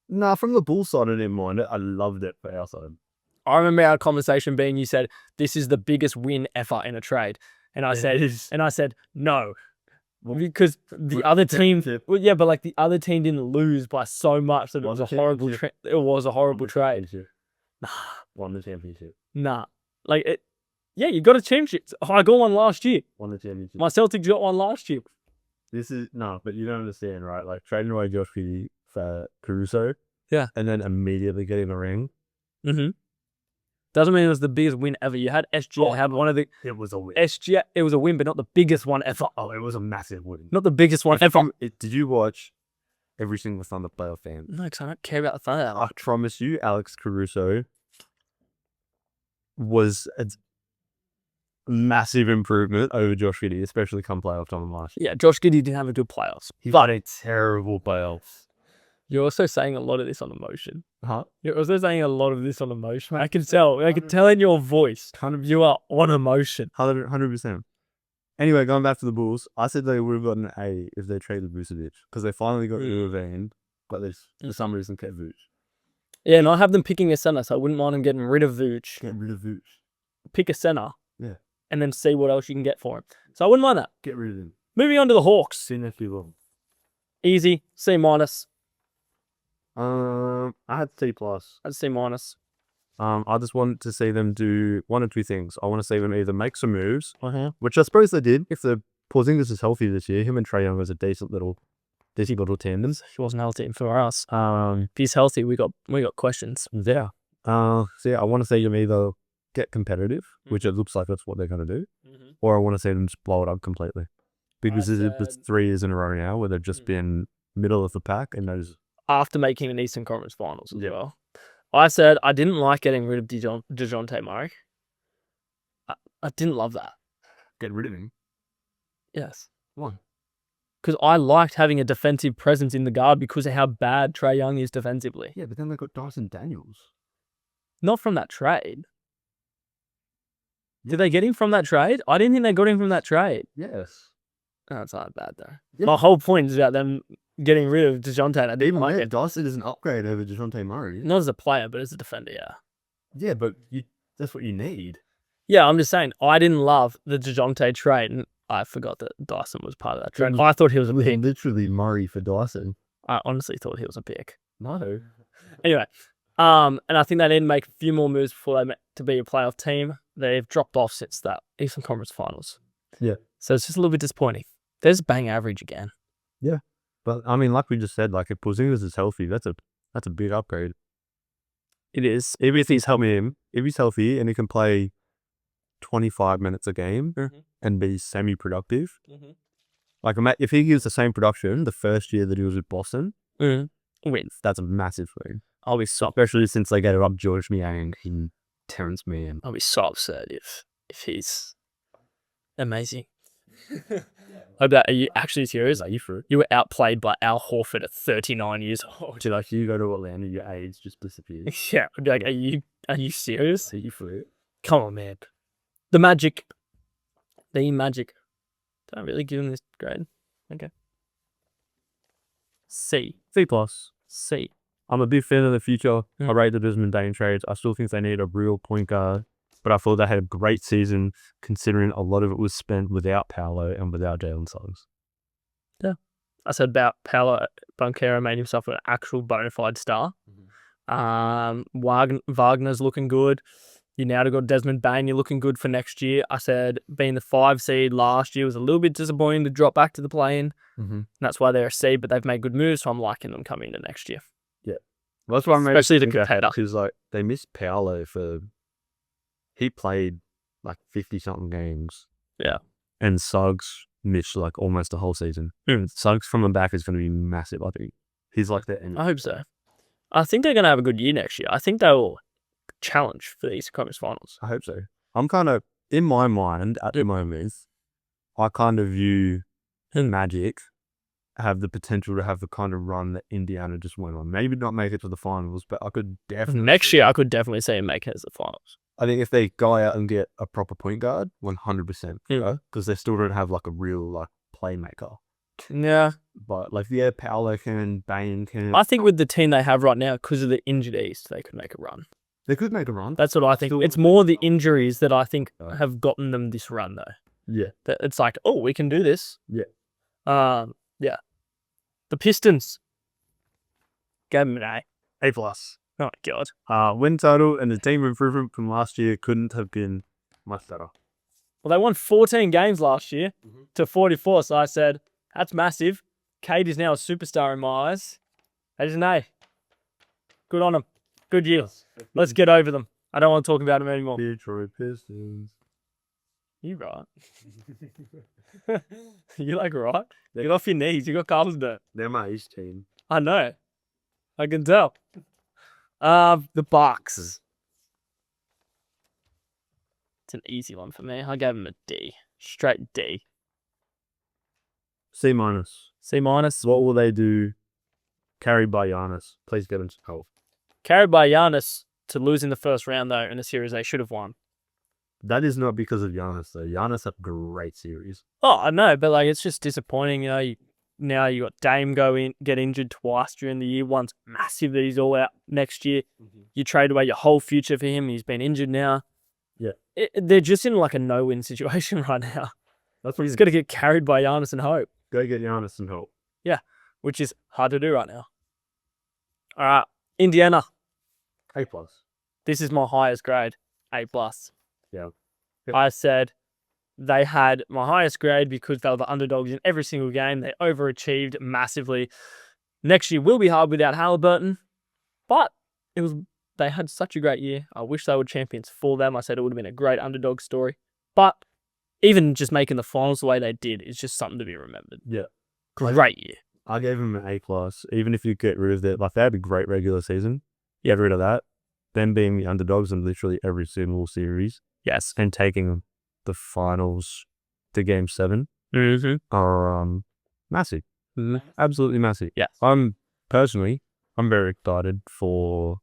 A: Nah, from the Bulls side, I didn't mind it. I loved it for our side.
B: I remember our conversation being, you said, this is the biggest win ever in a trade. And I said, no. Because the other team, but the other team didn't lose by so much that it was a horrible trade. It was a horrible trade. Nah.
A: Won the championship.
B: Nah. You got a championship. I got one last year.
A: Won the championship.
B: My Celtics got one last year.
A: But you don't understand, right? Trading away Josh Giddey for Caruso.
B: Yeah.
A: And then immediately getting a ring.
B: Doesn't mean it was the biggest win ever. You had SGA have one of the...
A: It was a win.
B: SGA, it was a win, but not the biggest one ever.
A: Oh, it was a massive win.
B: Not the biggest one ever.
A: Did you watch every single Thunder playoff fan?
B: No, because I don't care about the Thunder.
A: I promise you, Alex Caruso was a massive improvement over Josh Giddey, especially come playoff time last year.
B: Yeah, Josh Giddey didn't have a good playoffs.
A: He had a terrible playoffs.
B: You're also saying a lot of this on emotion.
A: Huh?
B: You're also saying a lot of this on emotion. I can tell. I can tell in your voice. You are on emotion.
A: 100%. Anyway, going back to the Bulls, I said they would have gotten an A if they traded Vucevic because they finally got Irvine, but they for some reason kept Vooch.
B: Yeah, and I have them picking a center, so I wouldn't mind them getting rid of Vooch.
A: Get rid of Vooch.
B: Pick a center.
A: Yeah. And
B: then see what else you can get for him. So I wouldn't mind that.
A: Get rid of him.
B: Moving on to the Hawks.
A: See if you long.
B: Easy. C-.
A: I had C+.
B: I'd C-.
A: I just wanted to see them do one or two things. I want to see them either make some moves, which I suppose they did. If the Porzingis is healthy this year, him and Trae Young was a decent little tandem.
B: He wasn't healthy for us. If he's healthy, we got questions.
A: Yeah. I want to see them either get competitive, which it looks like that's what they're going to do, or I want to see them just blow it up completely. Because it's 3 years in a row now where they've just been middle of the pack and those.
B: After making an Eastern Conference Finals as well. I said I didn't like getting rid of DeJounte Murray. I didn't love that.
A: Get rid of him?
B: Yes.
A: Why?
B: Because I liked having a defensive presence in the guard because of how bad Trae Young is defensively.
A: Yeah, but then they got Dyson Daniels.
B: Not from that trade. Did they get him from that trade? I didn't think they got him from that trade.
A: Yes.
B: Oh, it's not bad though.
A: Yep.
B: My whole point is about them getting rid of DeJounte. I didn't like it.
A: Dyson is an upgrade over DeJounte Murray.
B: Not as a player, but as a defender, yeah.
A: Yeah, but that's what you need.
B: Yeah, I'm just saying, I didn't love the DeJounte trade, and I forgot that Dyson was part of that trade. I thought he was a pick.
A: Literally Murray for Dyson.
B: I honestly thought he was a pick.
A: No.
B: Anyway, and I think they need to make a few more moves before they to be a playoff team. They've dropped off since that Eastern Conference Finals.
A: Yeah.
B: So it's just a little bit disappointing. There's bang average again.
A: Yeah. But I mean, like we just said, if Porzingis is healthy, that's a big upgrade.
B: It is.
A: Even if he's healthy and he can play 25 minutes a game and be semi-productive, Like, if he gives the same production the first year that he was with Boston,
B: wins.
A: That's a massive win.
B: I'll be so
A: Especially since they gave up George Niang and Terrence Mann.
B: I'll be so upset if he's amazing. Are you actually serious?
A: Are you for it?
B: You were outplayed by Al Horford at 39 years old.
A: Dude, like, you go to Orlando, your age just disappears.
B: Yeah, I'd be like, are you serious?
A: Are you for it?
B: Come on, man. The Magic. Don't really give him this grade. Okay. C.
A: C plus.
B: C.
A: I'm a big fan of the future. I rate the Desmond Bain trades. I still think they need a real point guard, but I thought they had a great season considering a lot of it was spent without Paolo and without Jalen Suggs.
B: Yeah. I said about Paolo Banchero made himself an actual bona fide star. Wagner's looking good. You now got Desmond Bain, you're looking good for next year. I said being the 5 seed last year was a little bit disappointing to drop back to the play-in. That's why they're a seed, but they've made good moves, so I'm liking them coming into next year.
A: Yeah. Well, that's why I made
B: especially the competitor.
A: Because like they missed Paolo he played like 50-something games.
B: Yeah.
A: And Suggs missed like almost the whole season. Suggs from the back is going to be massive, I think. He's like the end.
B: I hope so. I think they're going to have a good year next year. I think they will challenge for the Eastern Conference Finals.
A: I hope so. I'm kind of, in my mind, at the moment, I kind of view Magic have the potential to have the kind of run that Indiana just went on. Maybe not make it to the finals, but I could definitely...
B: Next year, I could definitely see him make it as the finals.
A: I think if they go out and get a proper point guard, 100%. Because they still don't have like a real like playmaker.
B: Yeah.
A: But like, yeah, Paolo can, Bain can...
B: I think with the team they have right now, because of the injured East, they could make a run.
A: They could make a run.
B: That's what I think. It's more the injuries that I think have gotten them this run, though.
A: Yeah.
B: It's like, oh, we can do this.
A: Yeah.
B: Yeah. The Pistons. Gave them an A.
A: A plus.
B: Oh, my God.
A: Win total and the team improvement from last year couldn't have been much better.
B: Well, they won 14 games last year to 44, so I said, that's massive. Cade is now a superstar in my eyes. That is an A. Good on him. Good year. Let's get over them. I don't want to talk about them anymore.
A: Detroit Pistons.
B: You right? You like right? Get off your knees. You got Carl's dirt.
A: They're my East team.
B: I know. I can tell. The Bucks. It's an easy one for me. I gave them a D. Straight D.
A: C minus.
B: C minus.
A: What will they do? Carried by Giannis. Please get him some help.
B: Carried by Giannis to lose in the first round, though, in a series they should have won.
A: That is not because of Giannis, though. Giannis had a great series.
B: Oh, I know, but like it's just disappointing. You know, now you got Dame get injured twice during the year. One's massive that he's all out next year. You trade away your whole future for him. He's been injured now.
A: Yeah.
B: They're just in like a no-win situation right now.
A: That's what
B: he's got to get carried by Giannis and hope.
A: Go get Giannis some help.
B: Yeah, which is hard to do right now. All right, Indiana.
A: A plus.
B: This is my highest grade. A plus.
A: Yeah.
B: I said they had my highest grade because they were the underdogs in every single game. They overachieved massively. Next year will be hard without Halliburton, but they had such a great year. I wish they were champions for them. I said it would have been a great underdog story. But even just making the finals the way they did is just something to be remembered.
A: Yeah.
B: Great year.
A: I gave them an A plus. Even if you get rid of it, like they had a great regular season. Get rid of that. Them being the underdogs in literally every single series.
B: Yes.
A: And taking the finals to game 7 are massive. Absolutely massive.
B: Yeah.
A: I'm very excited for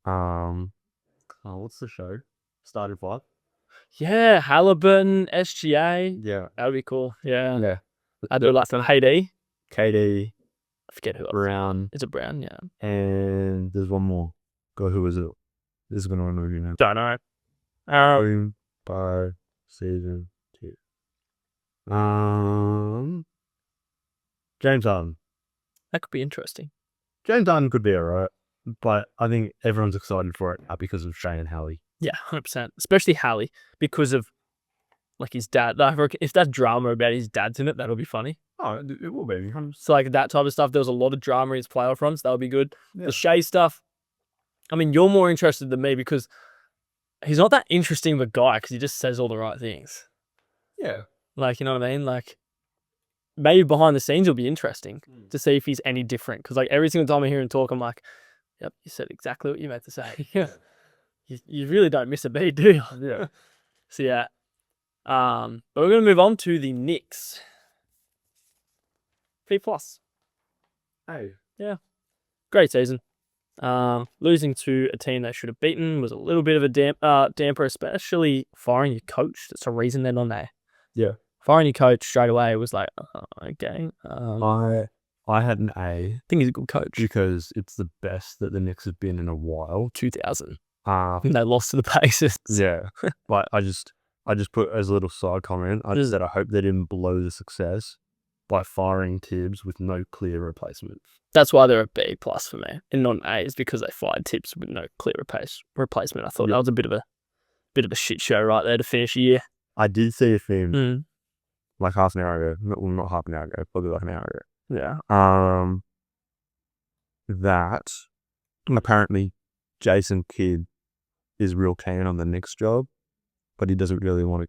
A: what's the show? Started 5.
B: Yeah, Halliburton, SGA.
A: Yeah.
B: That would be cool. Yeah.
A: Yeah.
B: I'd do like some KD.
A: KD.
B: I forget who else.
A: Brown.
B: Is it Brown? Yeah.
A: And there's one more. Go, who is it? This is going to annoy you now.
B: Don't know.
A: Boom. By season 2. James Harden.
B: That could be interesting.
A: James Harden could be alright, but I think everyone's excited for it because of Shane and Hallie.
B: Yeah, 100%. Especially Hallie, because of like his dad. If that drama about his dad's in it, that'll be funny.
A: Oh, it will be.
B: So like that type of stuff, there was a lot of drama in his playoff runs. That'll be good. Yeah. The Shea stuff, I mean, you're more interested than me because he's not that interesting of a guy because he just says all the right things.
A: Yeah.
B: Like, you know what I mean? Like, maybe behind the scenes, it'll be interesting to see if he's any different. Because like every single time I hear him talk, I'm like, yep, you said exactly what you meant to say. Yeah. You really don't miss a beat, do you?
A: Yeah.
B: So yeah. But we're going to move on to the Knicks. B+.
A: Hey.
B: Yeah. Great season. Losing to a team they should have beaten was a little bit of a damper, especially firing your coach. That's the reason they're not there.
A: Yeah.
B: Firing your coach straight away was like, okay.
A: I had an A.
B: I think he's a good coach.
A: Because it's the best that the Knicks have been in a while.
B: 2000. They lost to the Pacers.
A: Yeah. But I just put as a little side comment, I just said I hope they didn't blow the success by firing Tibbs with no clear replacement.
B: That's why they're a B+ for me, and not an A, is because they fired Tibbs with no clear replacement. I thought that was a bit of a shit show right there to finish a year.
A: I did see a thing like half an hour ago. Well, not half an hour ago, probably like an hour ago.
B: Yeah.
A: That apparently Jason Kidd is real keen on the Knicks job, but he doesn't really want to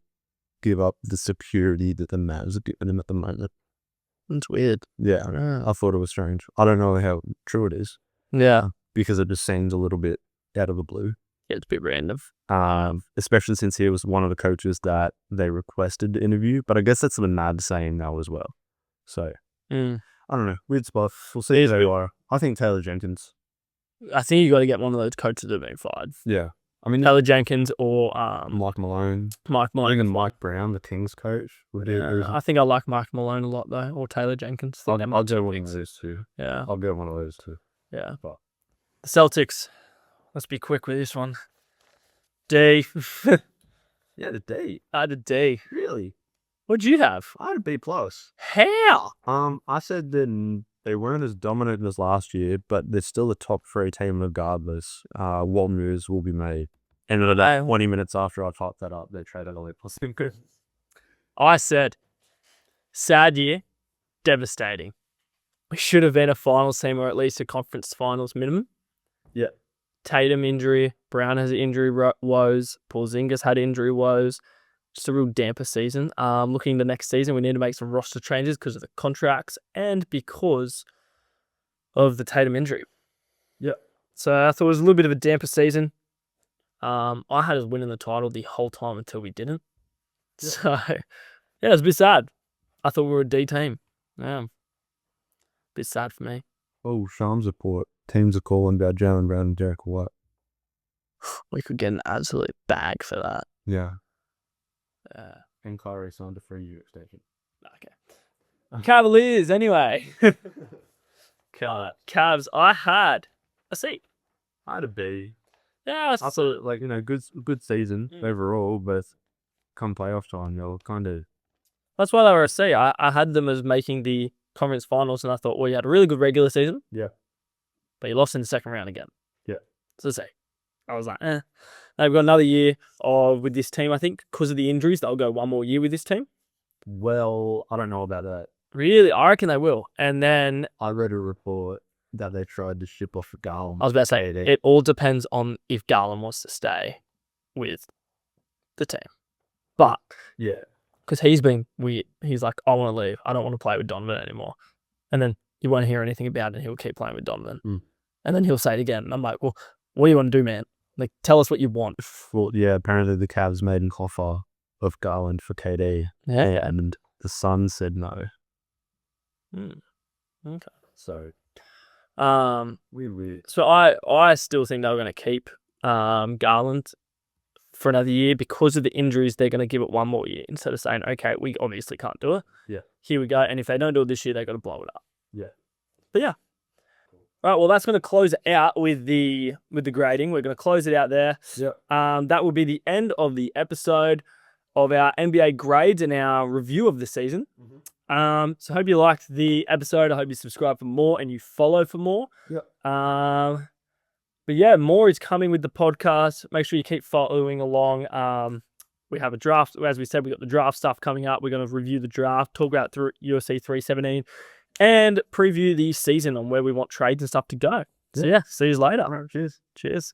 A: give up the security that the Mavs are giving him at the moment.
B: That's weird.
A: Yeah, I thought it was strange. I don't know how true it is.
B: Yeah.
A: Because it just seems a little bit out of the blue.
B: Yeah, it's a bit random.
A: Especially since he was one of the coaches that they requested to interview. But I guess that's the Mavs saying no as well. So, I don't know. Weird spot. We'll see who they are. I think Taylor Jenkins.
B: I think you got to get one of those coaches that have been fired.
A: Yeah. I mean,
B: Taylor Jenkins or
A: Mike Malone.
B: Mike Malone.
A: And Mike Brown, the Kings coach.
B: I think I like Mike Malone a lot though, or Taylor Jenkins.
A: I'll go one of those two.
B: Yeah.
A: I'll go one of those two.
B: Yeah.
A: But
B: the Celtics. Let's be quick with this one. D.
A: Yeah, the D.
B: I had a D.
A: Really?
B: What'd you have?
A: I had a B+.
B: How?
A: I said that they weren't as dominant as last year, but they're still a top 3 team regardless. What moves will be made. And 20 minutes after I typed that up, they traded Ollie Posimka.
B: I said, sad year, devastating. We should have been a finals team or at least a conference finals minimum.
A: Yeah.
B: Tatum injury, Brown has injury woes, Porzingis had injury woes. Just a real damper season. Looking to next season, we need to make some roster changes because of the contracts and because of the Tatum injury.
A: Yeah.
B: So I thought it was a little bit of a damper season. I had us winning the title the whole time until we didn't. Yeah. So, yeah, it was a bit sad. I thought we were a D team. Yeah. Bit sad for me.
A: Oh, Shams report. Teams are calling about Jalen Brown and Derek White.
B: We could get an absolute bag for that.
A: Yeah. And Kyrie signed a 3-year extension.
B: Okay. Cavaliers, anyway. Cavs, I had a C.
A: I had a B.
B: Yeah,
A: I thought, like, good season overall, but come playoff time, they'll kind of...
B: That's why they were a C. I had them as making the conference finals, and I thought, well, you had a really good regular season.
A: Yeah.
B: But you lost in the second round again.
A: Yeah.
B: So C. I was like, They've got another year with this team, I think, because of the injuries. They'll go one more year with this team.
A: Well, I don't know about that.
B: Really? I reckon they will. And then...
A: I read a report that they tried to ship off Garland.
B: I was about to say, it all depends on if Garland wants to stay with the team. But...
A: Yeah.
B: Because he's been weird. He's like, I want to leave. I don't want to play with Donovan anymore. And then you won't hear anything about it, and he'll keep playing with Donovan. And then he'll say it again. And I'm like, well, what do you want to do, man? Like, tell us what you want.
A: Well, yeah, apparently the Cavs made an offer of Garland for KD.
B: Yeah.
A: And the Suns said no.
B: Okay.
A: So, weird.
B: So I still think they were going to keep Garland for another year because of the injuries. They're going to give it one more year instead of saying, okay, we obviously can't do it.
A: Yeah. Here
B: we go. And if they don't do it this year, they got to blow it up.
A: Yeah.
B: But yeah. All right, well, that's going to close it out with the grading. We're going to close it out there.
A: Yeah.
B: That will be the end of the episode of our NBA grades and our review of the season. So hope you liked the episode. I hope you subscribe for more and you follow for more.
A: Yeah.
B: But yeah, more is coming with the podcast. Make sure you keep following along. We have a draft. As we said, we got the draft stuff coming up. We're going to review the draft, talk about through UFC 317. And preview the season on where we want trades and stuff to go. So yeah, see you later.
A: All right, cheers.
B: Cheers.